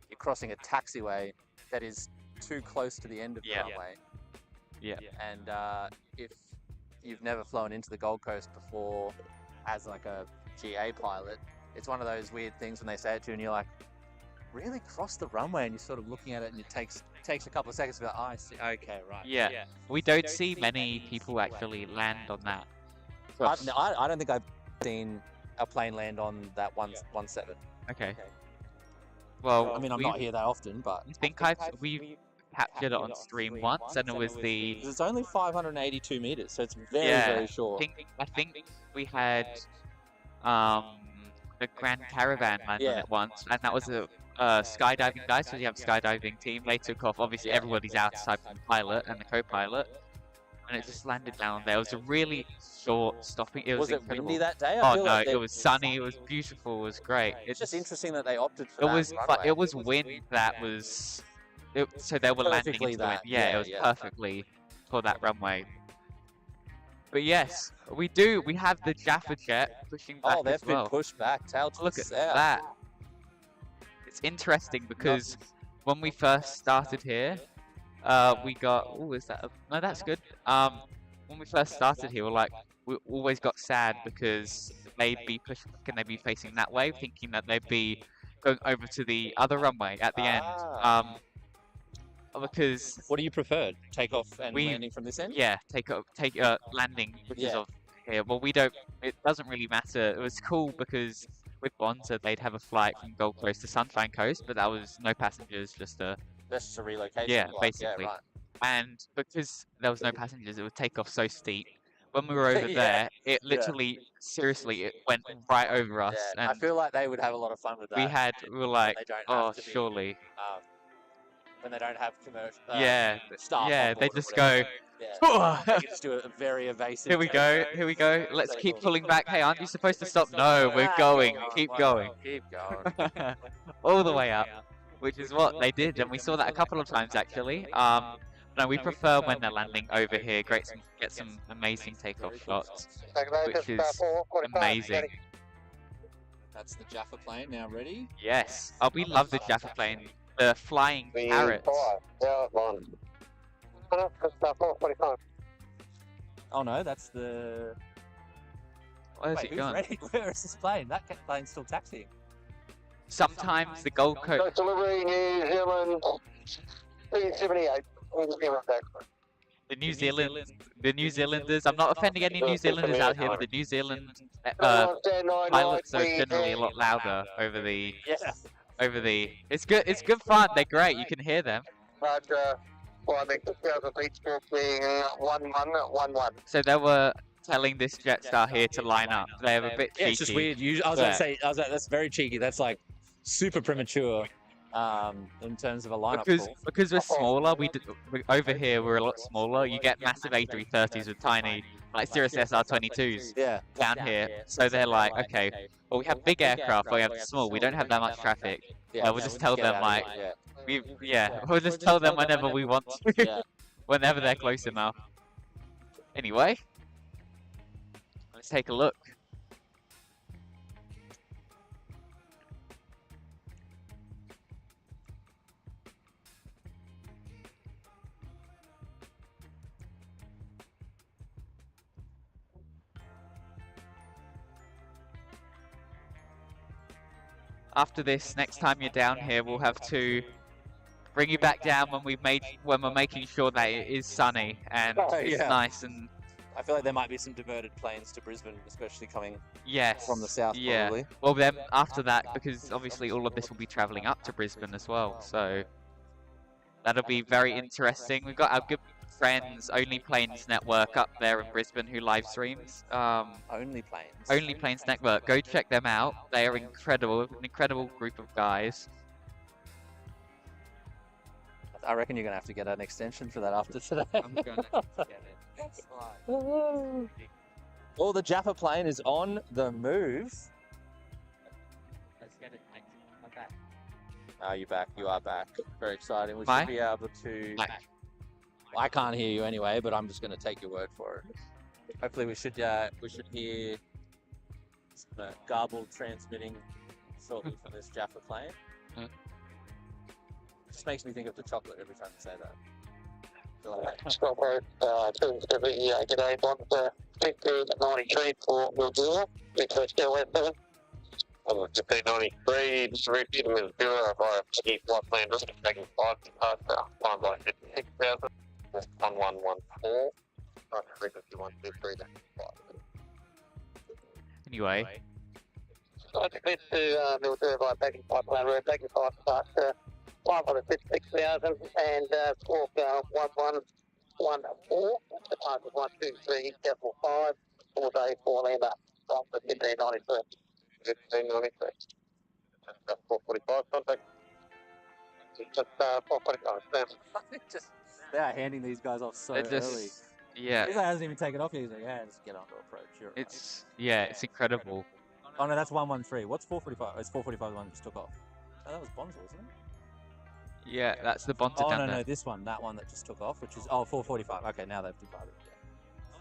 You're crossing a taxiway that is too close to the end of the Yeah. runway. Yeah. And if you've never flown into the Gold Coast before as like a GA pilot, it's one of those weird things when they say it to you and you're like, really cross the runway? And you're sort of looking at it and it takes a couple of seconds to be like, oh, I see. Okay, right. Yeah. We don't see many people actually land on that. I don't think I've seen a plane land on that 117. Okay. Well, I mean, I'm we- not here that often, but I think we've captured it on stream once, and it was the. it's only 582 meters, so it's very, Yeah, very short. I think we had the Grand Caravan land on Yeah. it once, and that was a skydiving guy. So you have a skydiving team. They took off. Obviously, everybody's outside from the pilot and the co-pilot, and it just landed down there. It was a really short stopping. It was Was it incredible. windy that day? I Oh feel no, like it was sunny. It was beautiful. It was great. It's just interesting that they opted for It that was, but runway. it was wind that was. So they were landing Perfectly into the wind. that, Yeah, yeah, it was yeah. perfectly for that runway. But yes, we do. We have the Jaffa jet pushing back Oh, they've as been well. pushed back. Tail to Look the at south. that. It's interesting because when we first started here, we got. Oh, is that? No, that's good. When we first started here, we always got sad because they'd be pushing back and they'd be facing that way, thinking that they'd be going over to the other runway at the end. Because What do you prefer? Take off and We- landing from this end? yeah, take landing because Yeah. of here. Well, we don't. It doesn't really matter. It was cool because with Bonza they'd have a flight from Gold Coast to Sunshine Coast, but that was no passengers, just a. That's just a relocation. Yeah, flight. basically. Yeah, right. And because there was no passengers, it would take off so steep. When we were over Yeah. there, it literally, seriously, it went right over us, Yeah, I and feel like they would have a lot of fun with that. we were when like, they don't oh, have to be, surely, when they don't have commercial. yeah, staff. yeah. on They board or just whatever. go. Yeah. They can just do a very evasive. Here we go, here we go. Let's So keep cool. pulling back. Hey, aren't you supposed to stop? No, we're going. Keep going. Keep going. All the way up, which is what they did, and we saw that a couple of times actually. No, we prefer when they're landing over here. Get some amazing takeoff shots, which is amazing. That's the Jaffa plane now ready. Yes. Oh, we love the Jaffa plane. The flying carrots. Yeah, one. That's 445. Oh no, that's the. Where's Wait, it who's gone? ready? Where is this plane? That plane's still taxiing. Sometimes the Gold Coast. That's delivery New Zealand 378. The New Zealanders. I'm not offending any New Zealanders out here, but the New Zealand pilots are generally a lot louder over the. It's good. It's good fun. They're great. You can hear them. Well, I think the beach group being 1-1-1-1. So they were telling this Jetstar here to line up. They're a bit cheeky. Yeah, it's just weird. I was about to say, that's very cheeky. That's like super premature in terms of a lineup call. Because we're smaller. Over here we're a lot smaller. You get massive A330s with tiny like Cirrus SR22s down here. So they're like, okay, well we have big aircraft, but we have small. We don't have that much traffic. We'll just tell them like. We'll just tell them whenever we want to, whenever they're close enough. Anyway, let's take a look. After this, next time you're down here, we'll have to bring you back down when we're making sure that it is sunny and it's nice. And I feel like there might be some diverted planes to Brisbane, especially coming from the south. Probably. Well, then after that, because obviously all of this will be travelling up to Brisbane as well, so that'll be very interesting. We've got our good friends Only Planes Network up there in Brisbane who live streams. Only Planes Network. Go check them out. They are incredible. An incredible group of guys. I reckon you're gonna have to get an extension for that after today. I'm gonna get it. Oh, the Jaffa plane is on the move. Let's get it. Okay. Are you back? You are back. Very exciting. We Bye. should be able to. I can't hear you anyway, but I'm just going to take your word for it. Hopefully, we should hear some garbled transmitting shortly from this Jaffa plane. It just makes me think of the chocolate every time you say that. Stopper, g'day, bond, 1593 for Mildura, because still with them. 1593, just repeat Mildura via Peggy Flight Plan, just taking 5 departure, 1 by 56,000, 1114, frequency 123, that's 5. Anyway. I declare to Mildura via Peggy Flight Plan, we're taking 5 departure. 556,000 and squawk 1114, departure 123, Devil 5, 4 day, 4 lander, after 1593. 1593. Just 445 contact. Just 445, They are handing these guys off so early. Yeah. This guy hasn't even taken off yet. He's like, yeah, just get on to approach. It's incredible. Oh no, that's 113. What's 445? It's 445 the one that just took off. Oh, that was Bonzo, wasn't it? Yeah, that's the Bonta down there. No, this one, that one that just took off, which is 445. Okay, now they've departed. Yeah.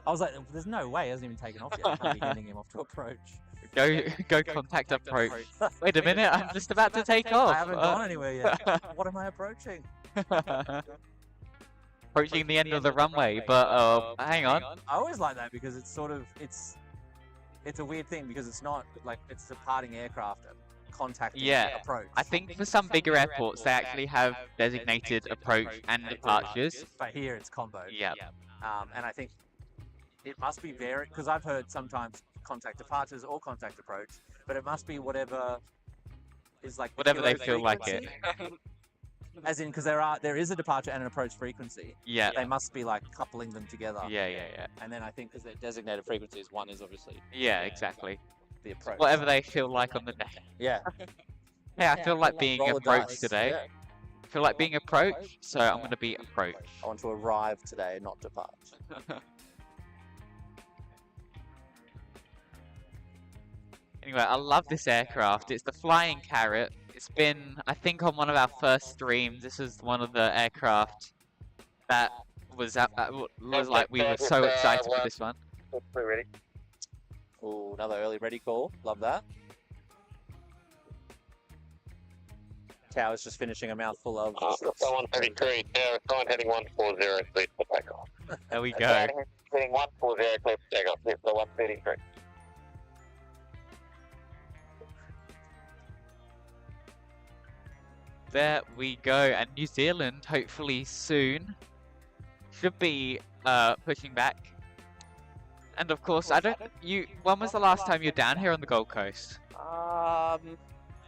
I was like, there's no way, he hasn't even taken off yet. I can't be handing him off to approach. Go contact approach. Wait a minute, I'm just about to take off. I haven't gone anywhere yet. What am I approaching? Approaching the end of the runway, but hang on. I always like that because it's sort of it's a weird thing because it's not like it's departing aircraft contacting approach. I think for some bigger airports they actually have designated approach and departures. But here it's combo. Yeah. And I think it must be very because I've heard sometimes contact departures or contact approach, but it must be whatever is like whatever they feel like it. As in, because there is a departure and an approach frequency. Yeah. They must be like coupling them together. Yeah. And then I think because they're designated frequencies, one is obviously. Yeah, exactly. The approach. Whatever they feel like on the day. Yeah. Hey, I feel like being approach today. Yeah. I feel like being approach, so I'm going to be approach. I want to arrive today, not depart. Anyway, I love this aircraft. It's the Flying Carrot. It's been, I think, on one of our first streams. This is one of the aircraft that was like we were so excited for this one. We're ready. Oh, another early ready call. Love that. Cow is just finishing a mouthful of. 133, Tower sign heading 140, clear for takeoff. There we go. Heading 140, clear for takeoff, clear for 133. There we go. And New Zealand, hopefully soon, should be pushing back. And of course, when was the last time you were down here on the Gold Coast?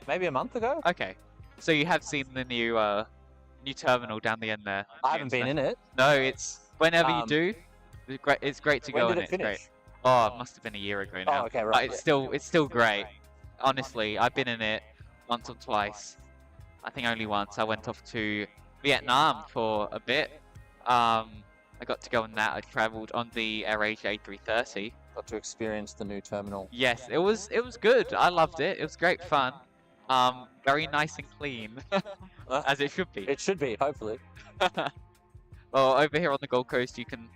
Maybe a month ago. Okay, so you have seen the new terminal down the end there. I haven't been in it. No, it's whenever you do. It's great to go When in. did it finish? Great. Oh, it must have been a year ago now. Oh, okay, right. But it's still great. Honestly, I've been in it once or twice. I think only once. I went off to Vietnam for a bit. I got to go on that. I travelled on the AirAsia A330. Got to experience the new terminal. Yes, it was good. I loved it. It was great fun. Very nice and clean, as it should be. It should be, hopefully. Well, over here on the Gold Coast, you can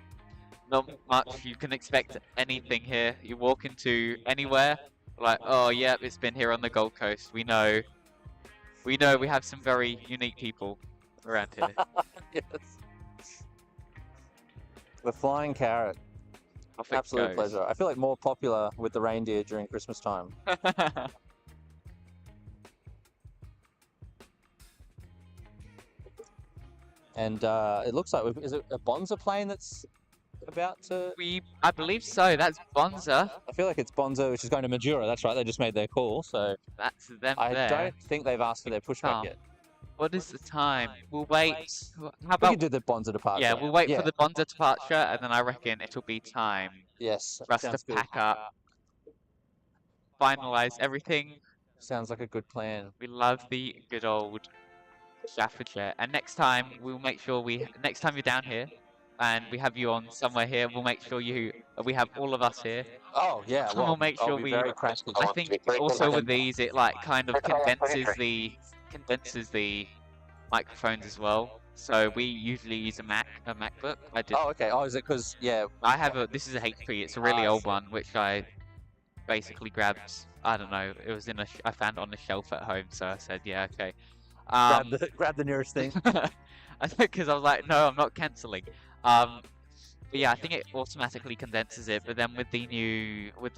not much. You can expect anything here. You walk into anywhere, like, oh yeah, it's been here on the Gold Coast. We know. We have some very unique people around here. Yes. The Flying Carrot. Off it Absolute goes. pleasure. I feel like more popular with the reindeer during Christmas time. And it looks like, is it a Bonza plane that's about to... I believe so. That's Bonza. I feel like it's Bonza, which is going to Majura. That's right, they just made their call, so... That's them I there. don't think they've asked for their pushback Oh. yet. What is the time? We'll wait. How We about... could do the Bonza departure. Yeah, we'll wait for the Bonza departure, and then I reckon it'll be time Yes, for us sounds to good. pack up, finalise everything. Sounds like a good plan. We love the good old Staffordshire. And next time, we'll make sure next time you're down here, and we have you on somewhere here, we'll make sure we have all of us here. Oh, yeah, And well, we'll make I'll sure be we... very crafty. I think also with these, it like kind of condenses the microphones as well. So we usually use a MacBook. I did. Oh, okay. Oh, is it because, yeah... I have this is a HP. It's a really old one, which I basically grabbed. I don't know. It was I found it on the shelf at home, so I said, yeah, okay. grab the nearest thing. Because I was like, no, I'm not cancelling. But yeah, I think it automatically condenses it, but then with the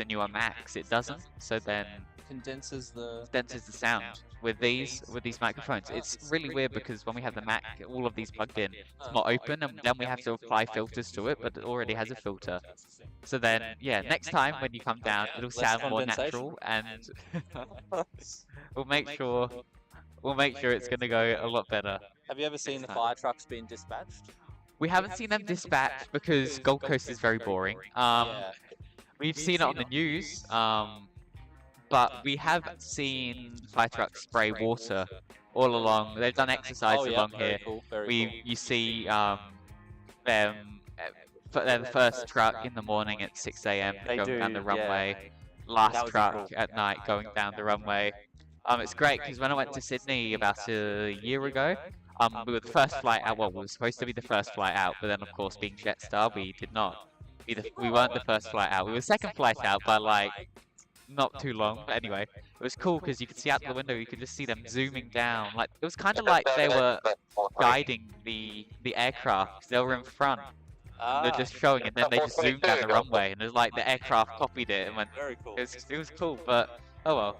newer Macs, it doesn't. So then Condenses the sound with these microphones. It's really weird because when we have the Mac, all of these plugged in, it's not open, and then we have to apply filters to it, but it already has a filter. So then, yeah, next time when you come down, it'll sound more natural, and we'll make sure it's gonna go a lot better. Have you ever seen the fire trucks being dispatched? We haven't seen them dispatched because Gold Coast is very boring. We've seen it on the news, but we have seen fire trucks spray water all along. They've done exercise along here. Cool, You see them. They're the first truck in the morning at 6 AM going down the runway. Last truck at night going down the runway. It's great because when I went to Sydney about a year ago, we were the first flight out. Well, we were supposed to be the first flight out, but then of course being Jetstar, we did not. We weren't the first flight out. We were the second flight out by like not too long. But anyway, it was cool because you could see out the window. You could just see them zooming down. Like it was kind of like they were guiding the aircraft. They were in front. They're just showing, and then they just zoomed down the runway, and it was like the aircraft copied it and went. Very cool. It was cool, but oh well.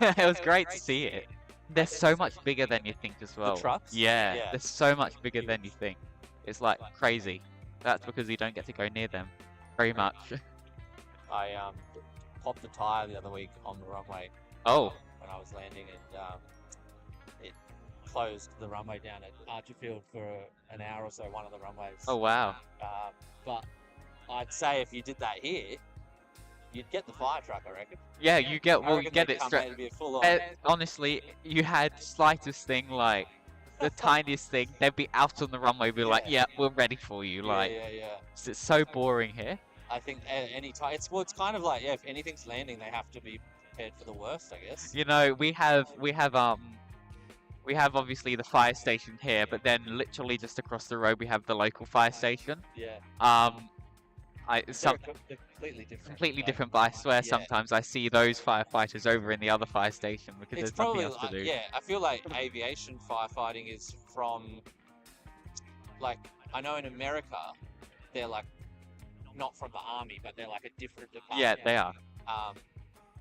It was great to see it. They're so much bigger than you think as well. The trucks? Yeah, Yeah. they're so much bigger than you think. It's like crazy. That's because you don't get to go near them very much. I popped the tire the other week on the runway Oh, when I was landing, and it closed the runway down at Archerfield for an hour or so, one of the runways. oh wow. But I'd say if you did that here, you'd get the fire truck, I reckon. Yeah, you get I reckon it they'd come straight. here to be a full on. Honestly, you had slightest thing like the tiniest thing, they'd be out on the runway, be like, yeah, we're ready for you. Like, yeah. it's so boring here. I think any time it's kind of like, yeah, if anything's landing, they have to be prepared for the worst, I guess. You know, we have obviously the fire station here, but then literally just across the road we have the local fire station. Yeah. They're completely different. completely like, different, but I swear yeah. sometimes I see those firefighters over in the other fire station because It's there's nothing probably else to like, do. yeah, I feel like aviation firefighting is from, like, I know in America, they're like, not from the army, but they're like a different department. Yeah, they are. Um, I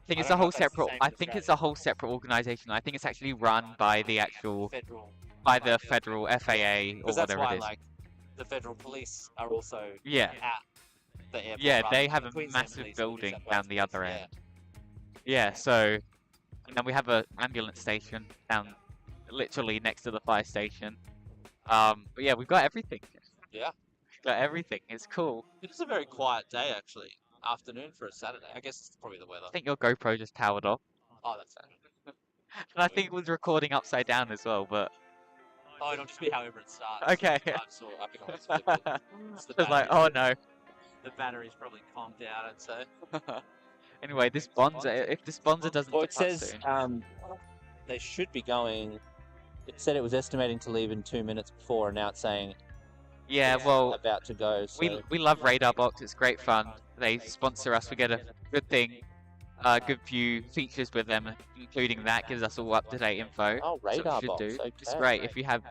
think I it's don't a know whole if that's the separate. same in I think it's a Australia. whole separate organization. I think it's actually run by the actual, federal. by the federal FAA or Because that's whatever why, it is. like, the federal police are also Yeah, at the airport. yeah, rather they than have the a Queensland massive police or the New building South down Wales the other police, end. Yeah, so and then we have a ambulance station down literally next to the fire station. But yeah, we've got everything. Yeah. We've got everything. It's cool. It is a very quiet day, actually. Afternoon for a Saturday. I guess it's probably the weather. I think your GoPro just powered off. Oh, that's And I think it was recording upside down as well, but Oh, it'll just be however it starts. okay. I saw I think I was flipping. It's the I was like, oh no. The battery's probably conked out, I'd say. Anyway, this Bonza, if this Bonza doesn't Well, it depart says soon, they should be going. It said it was estimating to leave in 2 minutes before, and now it's saying yeah, it's well, about to go. So we love Radar Box. It's great fun. They sponsor us. We get a good thing, good few features with them, including that gives us all up to date info. oh, So what radar you should box. do. Okay. It's great if you have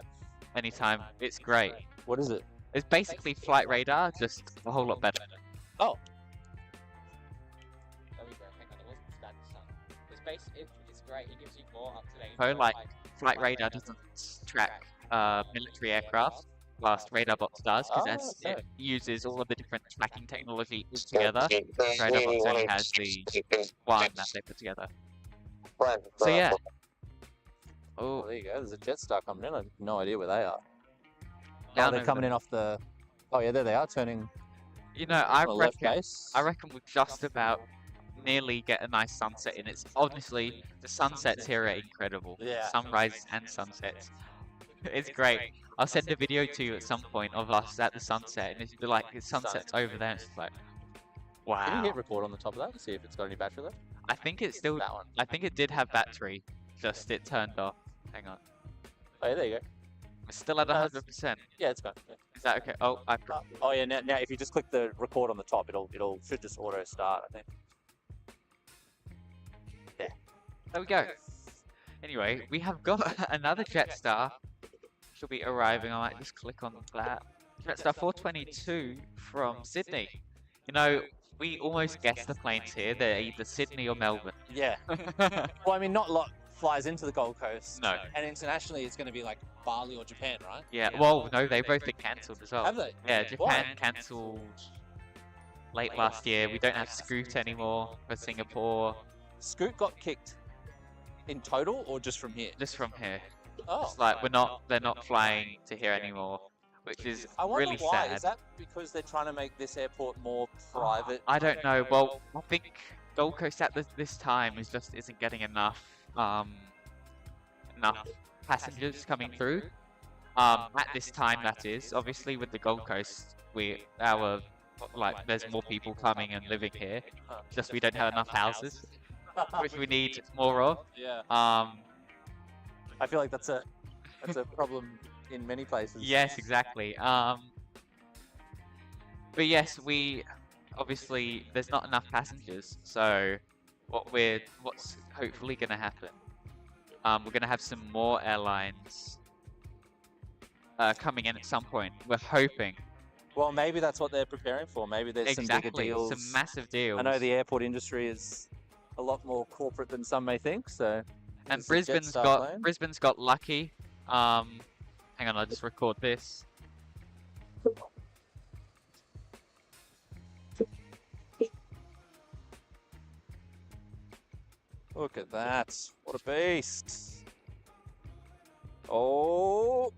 any time. It's great. What is it? It's basically flight radar, just a whole lot better. Oh, There we go. Hang on, it wasn't standard sun. It's basically it's great. It gives you more up to date info. Like flight radar doesn't track military aircraft, whilst Radar Box does, because Oh, it uses all of the different tracking technology together. Radar Box only has the one that they put together. So yeah. oh, Oh, there you go. There's a Jetstar coming in. I have no idea where they are. down Oh, they're over coming there. in off the. Oh yeah, there they are, turning You know, I on the left reckon base. we'll just about nearly get a nice sunset in. It's honestly the sunsets here are incredible. Yeah. Sunrises and sunsets. It's great. I'll send a video to you at some point of us at the sunset, and it's like the sunset's over there. It's just like, Can you wow. hit record on the top of that to see if it's got any battery left? I think it's still. That one. I think it did have battery, just it turned off. Hang on. Oh yeah, there you go. It's still at 100%. Yeah, it's gone. Yeah. Is that okay? Oh, I. Oh yeah, now if you just click the record on the top, it'll should just auto start. I think. There we go. Anyway, we have got another Jetstar. She'll be arriving. I might just click on that. Jetstar 422 from Sydney. You know, we almost guessed the planes here. They're either Sydney or Melbourne. Yeah. Well, I mean, not a lot flies into the Gold Coast. No. And internationally, it's going to be like Bali or Japan, right? Yeah, well, no, they both been cancelled as well. Have they? Yeah, Why? Japan cancelled late last year. We don't have Scoot anymore for Singapore, Scoot got kicked in total, or just from here? just from here. Oh. It's like they're not flying to here anymore, which is I wonder really why. sad. Is that because they're trying to make this airport more private? I don't know. Well, I think Gold Coast at this time isn't getting enough passengers coming through. At this time, that is. Obviously, with the Gold Coast, there's more people coming and living here. Just we don't have enough houses, which we need more of. Yeah. Um, I feel like that's a problem in many places. yes, exactly. But yes, obviously there's not enough passengers. So what's hopefully going to happen? We're going to have some more airlines coming in at some point. We're hoping. Well, maybe that's what they're preparing for. Maybe there's some bigger Exactly, deals. some massive deals. I know the airport industry is a lot more corporate than some may think. So. And This is a Jetstar plane. Brisbane's got lucky. Hang on, I'll just record this. Look at that. What a beast. Oh,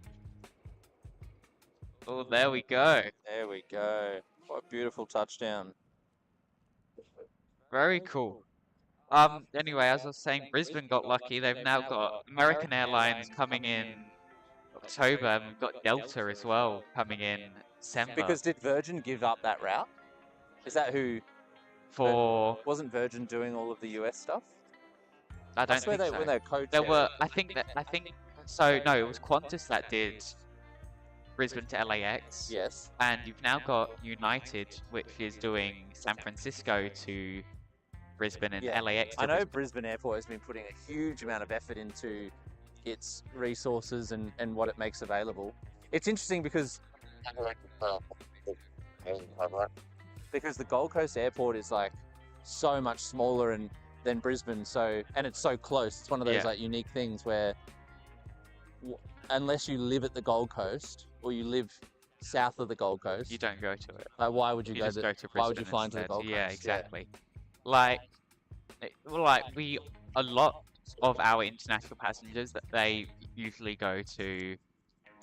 Oh, there we go. there we go. What a beautiful touchdown. Very cool. Anyway, as I was saying, Brisbane got lucky. They've now got American Airlines coming in October, and we've got Delta as well coming in December. Because did Virgin give up that route? Is that who? Wasn't Virgin doing all of the US stuff? I don't swear think so. when they were code There were, I think so. No, it was Qantas that did Brisbane to LAX. Yes. And you've now got United, which is doing San Francisco to Brisbane and Yeah. LAX to I know Brisbane. Brisbane Airport has been putting a huge amount of effort into its resources and what it makes available. It's interesting because the Gold Coast Airport is like so much smaller than Brisbane, and it's so close. It's one of those Yeah. like unique things where unless you live at the Gold Coast or you live south of the Gold Coast, You don't go to it. like why would you You go just to go to Brisbane why would you fly into the instead. Gold Coast? Yeah, exactly. Like, a lot of our international passengers that they usually go to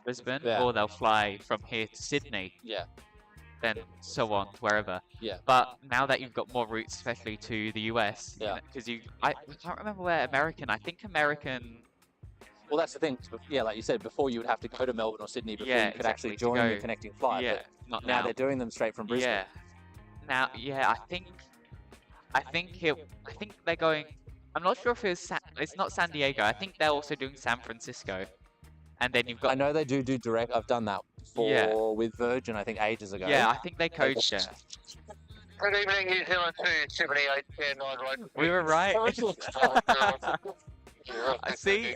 Brisbane, Yeah. or they'll fly from here to Sydney, Yeah. then so on to wherever. Yeah. But now that you've got more routes, especially to the US, Yeah. because I can't remember where I think American. Well, that's the thing. Yeah, like you said, before you would have to go to Melbourne or Sydney before Yeah, you could actually exactly, to join go- the connecting flight. Yeah, But not now now. they're doing them straight from Brisbane. Yeah. Now, yeah, I think they're going. I'm not sure if it's not San Diego. I think they're also doing San Francisco, and then you've I got. know they do direct. I've done that before Yeah. with Virgin, I think ages ago. Yeah, I think they code share. Good evening, New Zealand 278 9 right. We were right. I see.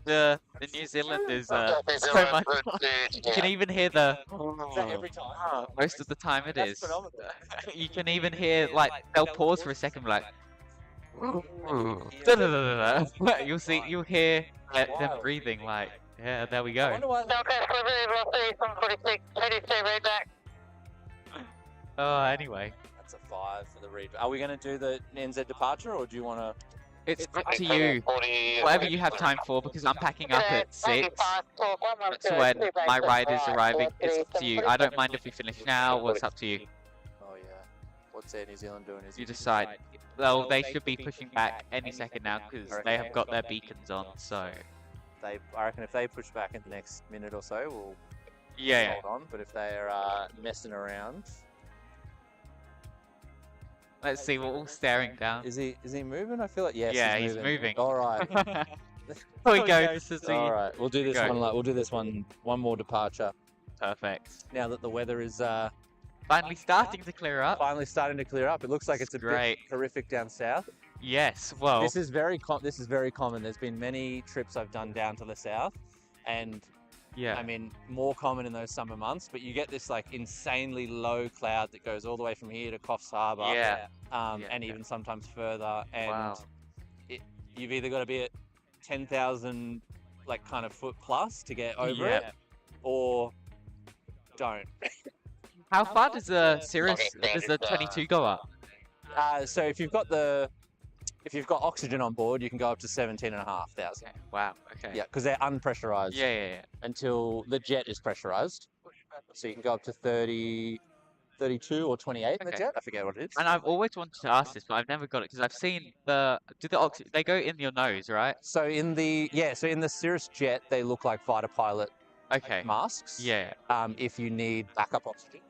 The New Zealanders so much. You can even hear the. Every time. Most of the time it That's is. phenomenal. You can even hear like they'll pause for a second, like. Da-da-da-da-da. You'll hear them Wild. breathing like. Yeah, there we I go. wonder why. Oh, anyway, That's a 5 for the read. Are we going to do the NZ departure, or do you want to? it's up to you. Whatever you have time for, because I'm packing up at 6. That's when my ride is arriving. It's up to you. I don't mind if we finish now. Well, it's up to you. Oh yeah. What's Air New Zealand doing? You decide. Well, they should be pushing back any second now because they have got their beacons on. So I reckon if they push back in the next minute or so, we'll yeah. hold on. But if they're messing around, Let's see. We're all staring down. is he moving? I feel like yes. Yeah, he's he's moving. All right. Here we go. This is All the right. We'll do this Go. one. We'll do this one more departure. perfect. Now that the weather is Finally starting to clear up. finally starting to clear up, it looks like it's a Great. bit horrific down south. Yes. Well. This is very common. There's been many trips I've done down to the south, and Yeah. I mean more common in those summer months. But you get this like insanely low cloud that goes all the way from here to Coffs Harbour, Yeah. and Yeah. even sometimes further. And Wow. you've either got to be at 10,000 like kind of foot plus to get over Yeah. it, or don't. How far does the does the 22 go up? So if you've got oxygen on board, you can go up to 17,500. Okay. Wow. Okay. Yeah, because they're unpressurized Yeah. until the jet is pressurized. So you can go up to 30, 32 or 28 in the Okay. jet. I forget what it is. And I've always wanted to ask this, but I've never got it because I've seen they go in your nose, right? So in the Cirrus jet, they look like fighter pilot Okay. masks. Yeah. If you need backup oxygen.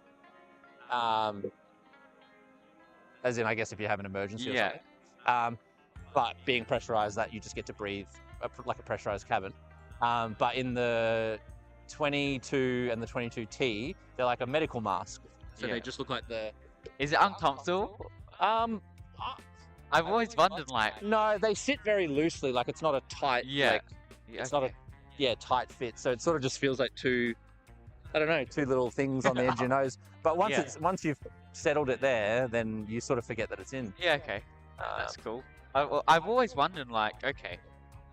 As in, I guess if you have an emergency. Yeah. Or something. But being pressurized, that you just get to breathe like a pressurized cabin. But in the 22 and the 22T, they're like a medical mask. So Yeah. they just look like the. Is it uncomfortable? I've always wondered, like. No, they sit very loosely. Like it's not a tight. Yeah. Like, it's not a tight fit. So it sort of just feels like two little things on the edge of your nose. But once you've settled it there, then you sort of forget that it's in. Yeah. Okay. That's cool. I've always wondered, like, okay,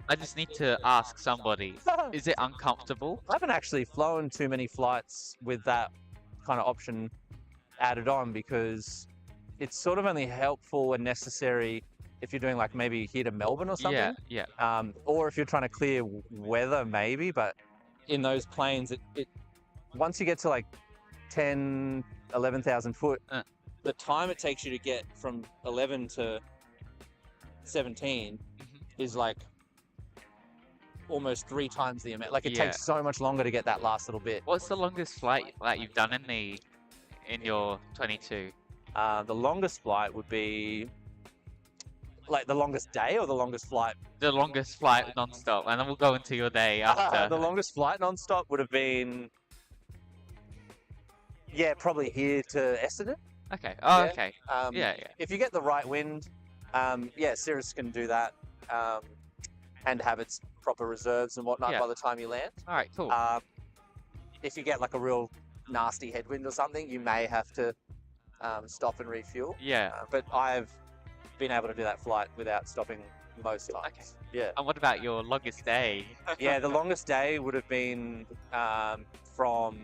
I just need to ask somebody, is it uncomfortable? I haven't actually flown too many flights with that kind of option added on because it's sort of only helpful and necessary if you're doing like maybe here to Melbourne or something. Yeah. Or if you're trying to clear weather maybe, but in those planes, it once you get to like 10, 11,000 foot, the time it takes you to get from 11 to 17 is like almost 3 times the amount. Like it Yeah. takes so much longer to get that last little bit. What's the longest flight that you've done in your 22? The longest flight would be like the longest day or the longest flight? The longest flight non-stop, and then we'll go into your day after. The longest flight non-stop would have been, yeah, probably here to Essendon. Okay. Oh, Yeah. okay. Yeah. If you get the right wind, yeah, Cirrus can do that, and have its proper reserves and whatnot Yeah. by the time you land. All right. Cool. If you get like a real nasty headwind or something, you may have to stop and refuel. Yeah. But I've been able to do that flight without stopping most times. Okay. Yeah. And what about your longest day? Yeah, the longest day would have been from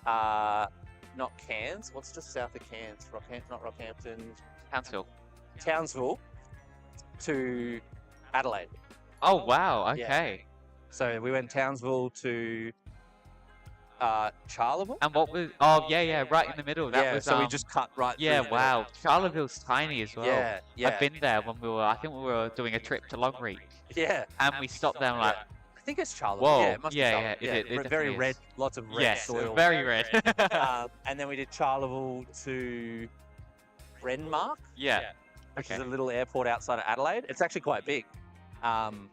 not Cairns. What's just south of Cairns? Not Rockhampton. Townsville. Townsville to Adelaide. Oh wow. Yeah. Okay. So we went Townsville to Charleville. And what was? Oh yeah, right in the middle. That Yeah, was. so we just cut right Yeah. through. Wow. Charleville's tiny as well. Yeah, yeah. I've been there when we were. I think we were doing a trip to Longreach, Yeah. and we stopped there. And like, I think it's Charleville. Whoa, Yeah, it must yeah, be yeah, Charleville. it Very definitely red, is. lots of red yes, soil. very red. And then we did Charleville to Renmark, Yeah. which Okay. is a little airport outside of Adelaide. It's actually quite big. And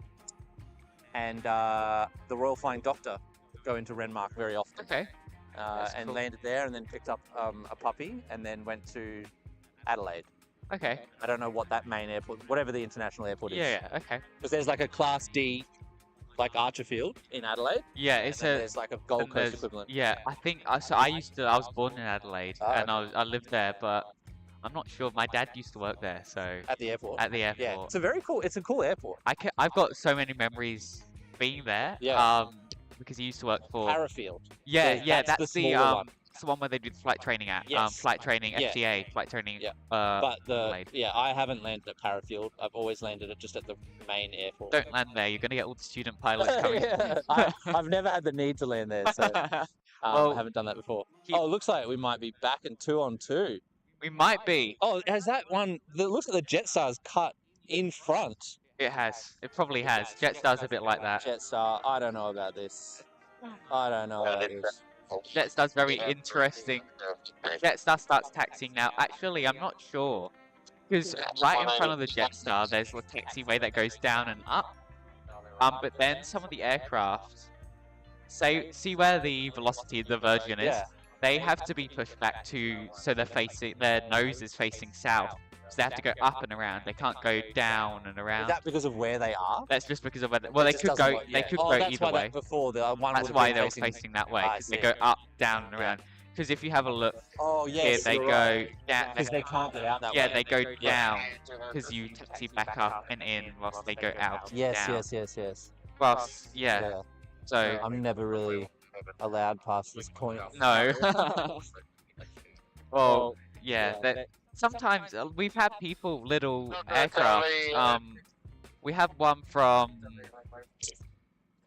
the Royal Flying Doctor go into Renmark very often. Okay. That's And cool. landed there and then picked up a puppy and then went to Adelaide. Okay. I don't know what that main airport, whatever the international airport is. Yeah. Okay. Because there's like a Class D, like Archerfield in Adelaide. Yeah. And It's then a. there's like a Gold and Coast there's- equivalent. Yeah, I think so. I was born in Adelaide, Oh, and I lived there, but I'm not sure. My dad used to work there, so At the airport. at the Yeah, airport. it's a cool airport. I've got so many memories being there. Yeah. Because he used to work for. Parafield. Yeah, that's the that's the smaller one. it's the one where they do the flight training at. Yes. Flight training Yeah. FTA, flight training. Yeah. But But I haven't landed at Parafield. I've always landed at just at the main airport. don't land there. You're gonna get all the student pilots coming. Yeah, I've never had the need to land there, so Well, I haven't done that before. keep- Oh, it looks like we might be back in 2-on-2. we might be. Oh, has that one? It looks like the Jetstar's cut in front. It has. It probably has. Jetstar's a bit like that. Jetstar, I don't know about this. I don't know about this. Jetstar's very interesting. Jetstar starts taxiing now. Actually, I'm not sure. Because right in front of the Jetstar, there's a taxiway that goes down and up. But then some of the aircraft, see where the velocity of the Virgin is? Yeah. They have to be pushed back so their nose is facing south. So they have to go up and around. They can't go down and Is around. that because of where they are? That's just because of where well, It they just could doesn't go. work, They yeah. could Oh, go that's either why way. before the one That's would have why been they were facing. facing that way, I because they see. go up, down, and Yeah. around. Because if you have a look Oh here, yes, they you're go right. down. Because they can't get out that Yeah, way. they go down because you taxi back up and in whilst they go out. Yes, down. yes. Whilst, yeah. So I'm never really allowed past this point. no. Well, yeah. yeah. That sometimes we've had little aircraft. We have one from.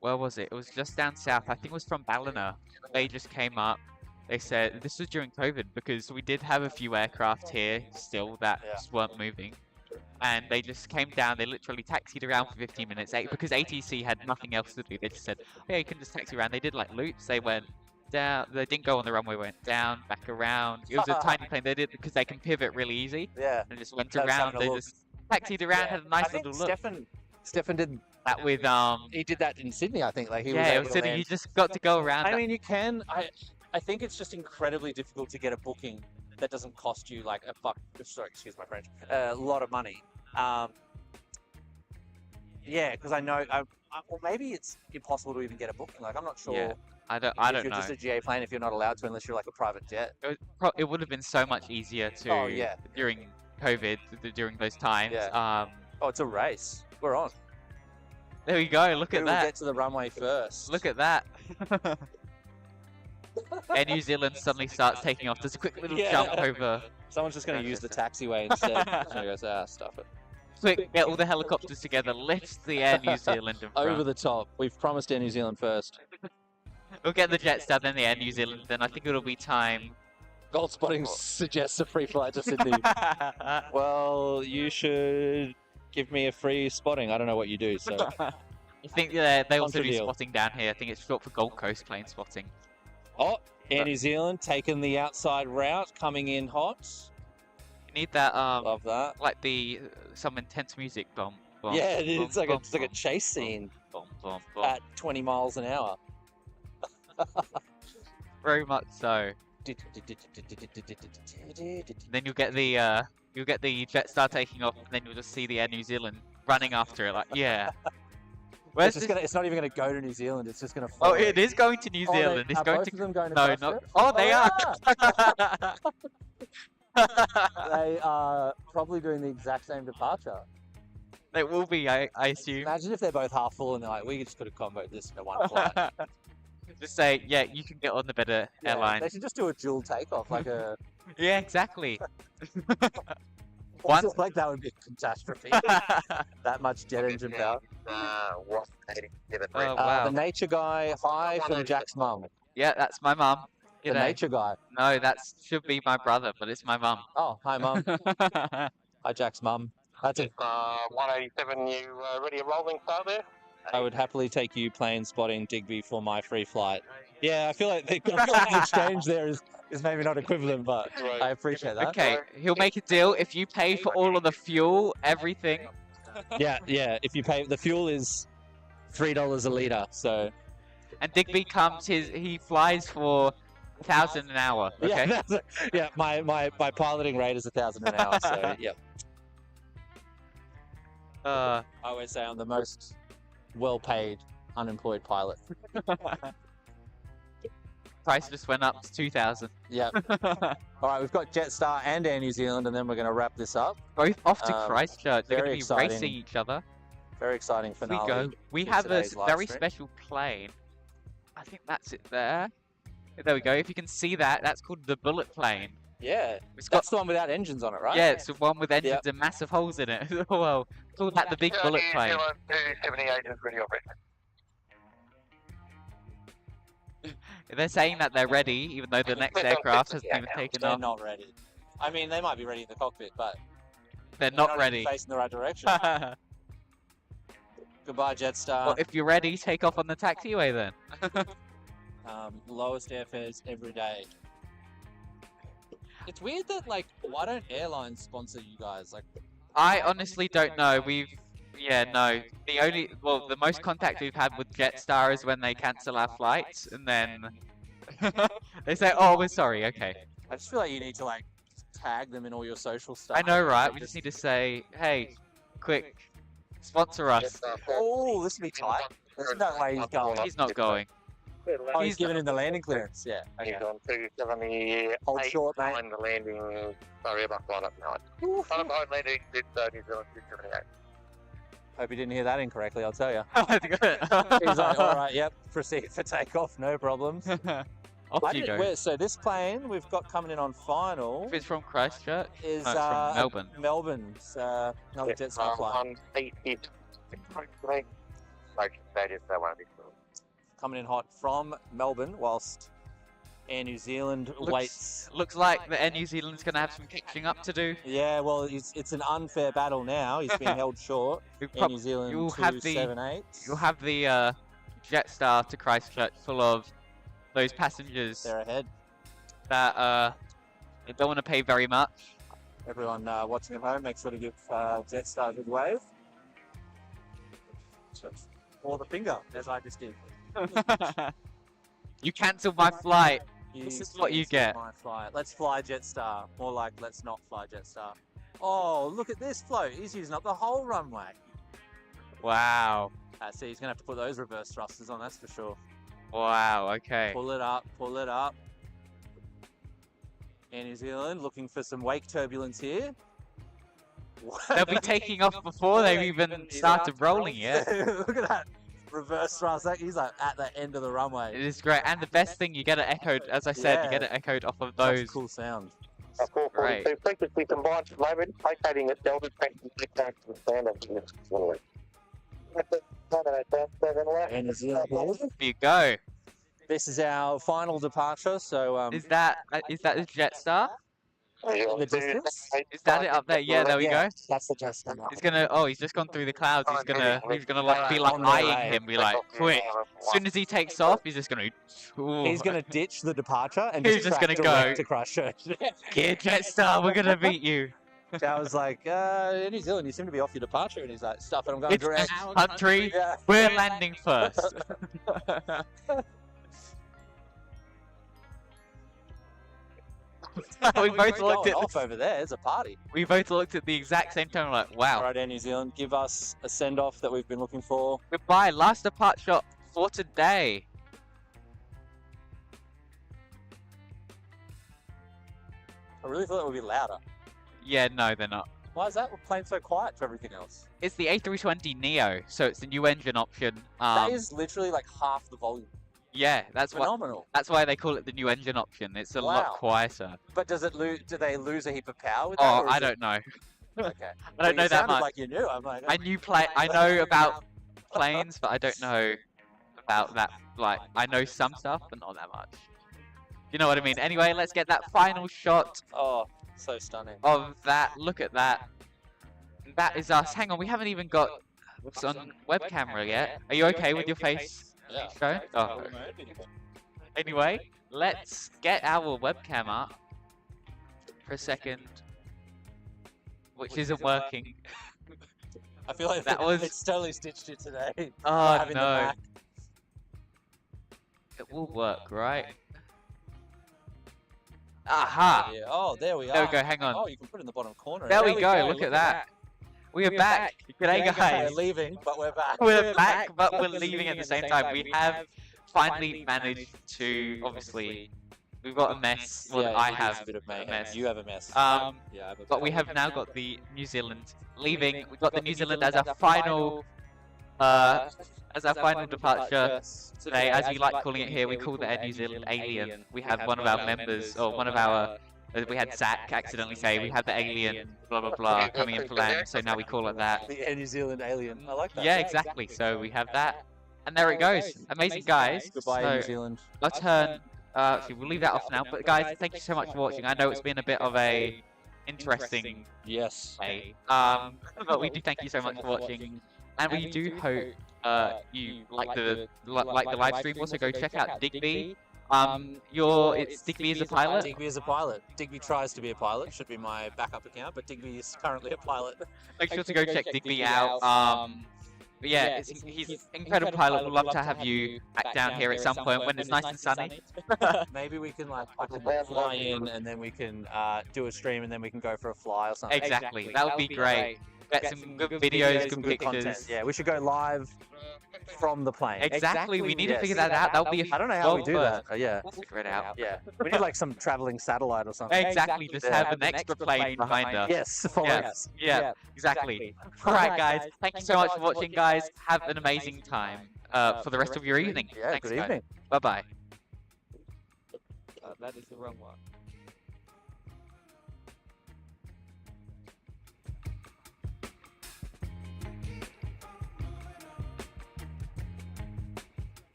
Where was it? It was just down south. I think it was from Ballina. They just came up. They said this was during COVID because we did have a few aircraft here still that just weren't moving, and they just came down. They literally taxied around for 15 minutes because ATC had nothing else to do. They just said, "Oh, yeah, you can just taxi around." They did like loops. They went down. They didn't go on the runway. Went down, back around. It was a tiny plane. They did because they can pivot really easy Yeah. and just went That's around. having a They look. just taxied around, had a nice I think little look. Stefan did That with he did that in Sydney, I think. Like he was yeah, it able was to Sydney. land. You just got to go around. I mean, you can. I think it's just incredibly difficult to get a booking that doesn't cost you like excuse my French, a lot of money. Yeah, because I know, or maybe it's impossible to even get a booking. Like I'm not sure. Yeah, I don't if you're know. just a GA plane, if you're not allowed to, unless you're like a private jet. It would have been so much easier to Oh, yeah. during COVID, during those times. Yeah. Oh, it's a race. We're on. There we go. Look Who at will that. get to the runway first? Look at that. Air New Zealand suddenly starts taking off. There's a quick little Yeah. jump over. Someone's just going to use the taxiway instead. So he goes, stuff it. Quick, get all the helicopters together. Lift the Air New Zealand in front. Over the top. We've promised Air New Zealand first. We'll get the Jetstar, then the Air New Zealand. Then I think it'll be time. Gold spotting suggests a free flight to Sydney. Well, you should give me a free spotting. I don't know what you do, so. I think they also do deal. spotting down here. I think it's short for Gold Coast plane spotting. Oh, Air New Zealand taking the outside route, coming in hot. need that Love that. like the some intense music. Boom, boom. Yeah, boom, it's like boom, a boom, chase scene boom, boom, boom. at 20 miles an hour. Very much so. Then you'll get the Jetstar taking off, and then you'll just see the Air New Zealand running after it. Like, yeah. Where's It's, this? it's not even going to go to New Zealand. It's just going to. Oh, it is going to New Oh, Zealand. It's are going both to. of them going to No, Christchurch? no. Oh, they are. They are probably doing the exact same departure. They will be, I assume. Imagine if they're both half full and they're like, we just could have comboed this into one flight. Just say, yeah, you can get on the better Yeah, airline. They should just do a dual takeoff, like a. Yeah, exactly. I feel like that would be a catastrophe. That much jet engine power. What's 87? Oh, wow. The nature guy, hi from Jack's mum. Yeah, that's my mum. The G'day. nature guy. No, that should be my brother, but it's my mum. Oh, hi mum. Hi Jack's mum. That's it. 187, you ready a rolling start there? I would happily take you plane spotting Digby for my free flight. Yeah, I feel like the exchange there is maybe not equivalent, but I appreciate that. Okay, he'll make a deal if you pay for all of the fuel, everything. Yeah. If you pay, the fuel is $3 a litre, so. And Digby comes, he flies for 1,000 an hour. Okay. Yeah, my piloting rate is 1,000 an hour, so yeah. I always say I'm the most well-paid unemployed pilot. Price just went up to 2,000. Yeah. All right, we've got Jetstar and Air New Zealand, and then we're going to wrap this up. Both off to Christchurch. They're very going to be exciting. racing each other. Very exciting Here finale. we go. We to have a today's live very stream. special plane. I think that's it there. There we go. If you can see that, that's called the bullet plane. Yeah, It's got that's the one without engines on it, right? yeah, it's the one with engines and massive holes in it. Well, call that the big bullet plane. 278 is ready already. They're saying that they're ready, even though the next aircraft hasn't even taken They're off. not ready. I mean, they might be ready in the cockpit, but They're they're not even ready. facing the right direction. Goodbye, Jetstar. Well, if you're ready, take off on the taxiway then. Lowest airfares every day. It's weird that, like, why don't airlines sponsor you guys? Like, I honestly don't know. No. The most contact we've had with Jetstar is when they cancel our flights, and then they say, "Oh, we're sorry." Okay. I just feel like you need to, like, tag them in all your social stuff. I know, right? We just need to say, "Hey, quick, sponsor us." Oh, this will be tight. There's no way he's going. He's not going. Oh, he's giving him the landing clearance. Yeah. He's Okay. on 278. Hold short, mate. Behind the landing. Sorry about flight up 9. Flight up behind landing, it's New Zealand 278. Hope you didn't hear that incorrectly, I'll tell you. He's He's like, all right, yep, proceed for takeoff, no problems. Off you go. So this plane we've got coming in on final If it's from Christchurch, is no, it's from Melbourne. Melbourne's another Jetstar flight. 180. Like, that is the one. Coming in hot from Melbourne, whilst Air New Zealand waits. Looks like the Air New Zealand's going to have some catching up to do. Yeah, well, it's an unfair battle now. He's been held short. Air New Zealand you'll have the 278. You'll have the Jetstar to Christchurch full of those passengers They're ahead. that they don't want to pay very much. Everyone watching at home, make sure to give Jetstar a good wave. Or the finger, as I just did. You cancelled my flight. You This is what you cancelled get. My flight. Let's fly Jetstar. More like, let's not fly Jetstar. Oh, look at this float. He's using up the whole runway. Wow. See, he's going to have to put those reverse thrusters on, that's for sure. Wow, okay. Pull it up, pull it up. Air New Zealand looking for some wake turbulence here. They'll be taking off before they've even started rolling yet. Look at that. Reverse thrust. He's like at the end of the runway. It is great. And the best thing, you get it echoed, as I said, you get it echoed off of Such those. cool sound. 442 frequency combined at the moment, locating at Delta frequency back to the standard. Air New Zealand. There you go. This is our final departure, so Is that the Jetstar? in the distance. Is that it up there? Yeah, there we go. That's the Jetstar. He's gonna. Oh, he's just gone through the clouds. He's gonna like be like On their way. eyeing him, be like, quick. As soon as he takes off, he's just gonna. Ooh. He's going to ditch the departure and He's just track gonna direct go. to Christchurch. Get Jetstar, we're gonna beat you. I was like, New Zealand, you seem to be off your departure. And he's like, stuff, and I'm going It's direct. our country. Yeah. We're landing first. we both looked Going at off over there. It's a party. we both looked at the exact same time. Like, wow. Right, Air New Zealand, give us a send off that we've been looking for. Goodbye. Last depart shot for today. I really thought it would be louder. Yeah, no, they're not. Why is that? We're playing so quiet for everything else. It's the A320 Neo, so it's the new engine option. That is literally like half the volume. Yeah, that's why. Phenomenal. That's why they call it the new engine option. It's a lot Wow. quieter. But does it lose? Do they lose a heap of power with Oh, that? or is I it- don't know. Okay. I don't know you that sounded much. like you knew. I'm like, I know about planes, but I don't know about that. Like, I know some stuff, but not that much. You know what I mean? Anyway, let's get that final shot Oh, so stunning. of that. Look at that. That is us. Hang on, we haven't even got what's on web camera yet. Are you okay with your face Yeah. shown? Oh. Anyway, let's get our webcam up for a second, which isn't working. I feel like That was- it's totally stitched it today. Oh having the no. back. It will work, right? Aha! Yeah. Oh, there we are. There we go, hang on. Oh, you can put it in the bottom corner. There we go, look at that. We are back. G'day We're guys. leaving, but we're back. We're back, but we're leaving at the same time. We have finally managed to, obviously, we've got a mess. Well, Yeah, I it is have a bit of a mayhem. mess. You have a mess. Um, yeah, I have a but we mess. have now got the New Zealand leaving. We've got the New Zealand as our final, departure today. As we like calling it here, we call the Air New Zealand Alien. We had one of our members, or one of our, we had Zack accidentally say we had the alien, blah blah blah, coming in for land. So now we call it that. The Air New Zealand alien. I like that. Yeah, exactly. So we have that, and there it goes. Amazing guys. Goodbye, Air New So Zealand. I'll turn. Actually, we'll leave that off now. But guys, thank you so much for watching. I know it's been a bit of a interesting Yes. day. But we do thank you so much for watching, and we do hope you like the live stream. Also, go check out Digby. It's Digby is a pilot. Digby is a pilot. Digby tries to be a pilot. Should be my backup account, but Digby is currently a pilot. Make sure to go check Digby out. But yeah, he's an incredible pilot. We'd love to have you back down here at some point when it's nice and sunny. Maybe we can I can fly in and then we can do a stream and then we can go for a fly or something. Exactly, that would be great. Get some good videos, good Good pictures. content. Yeah, we should go live from the plane. Exactly, we need to Yes. figure that out. That would be a I don't know how we do that. first. Yeah. We'll figure it out. Yeah. We need like some traveling satellite or something. Exactly, just have an extra plane behind us. Yes, follow Yeah. us. Yeah, exactly. Alright guys, thank you so much for watching guys. Have an amazing time for the rest of your evening. Yeah, Thanks good guys. evening. Bye bye. That is the wrong one.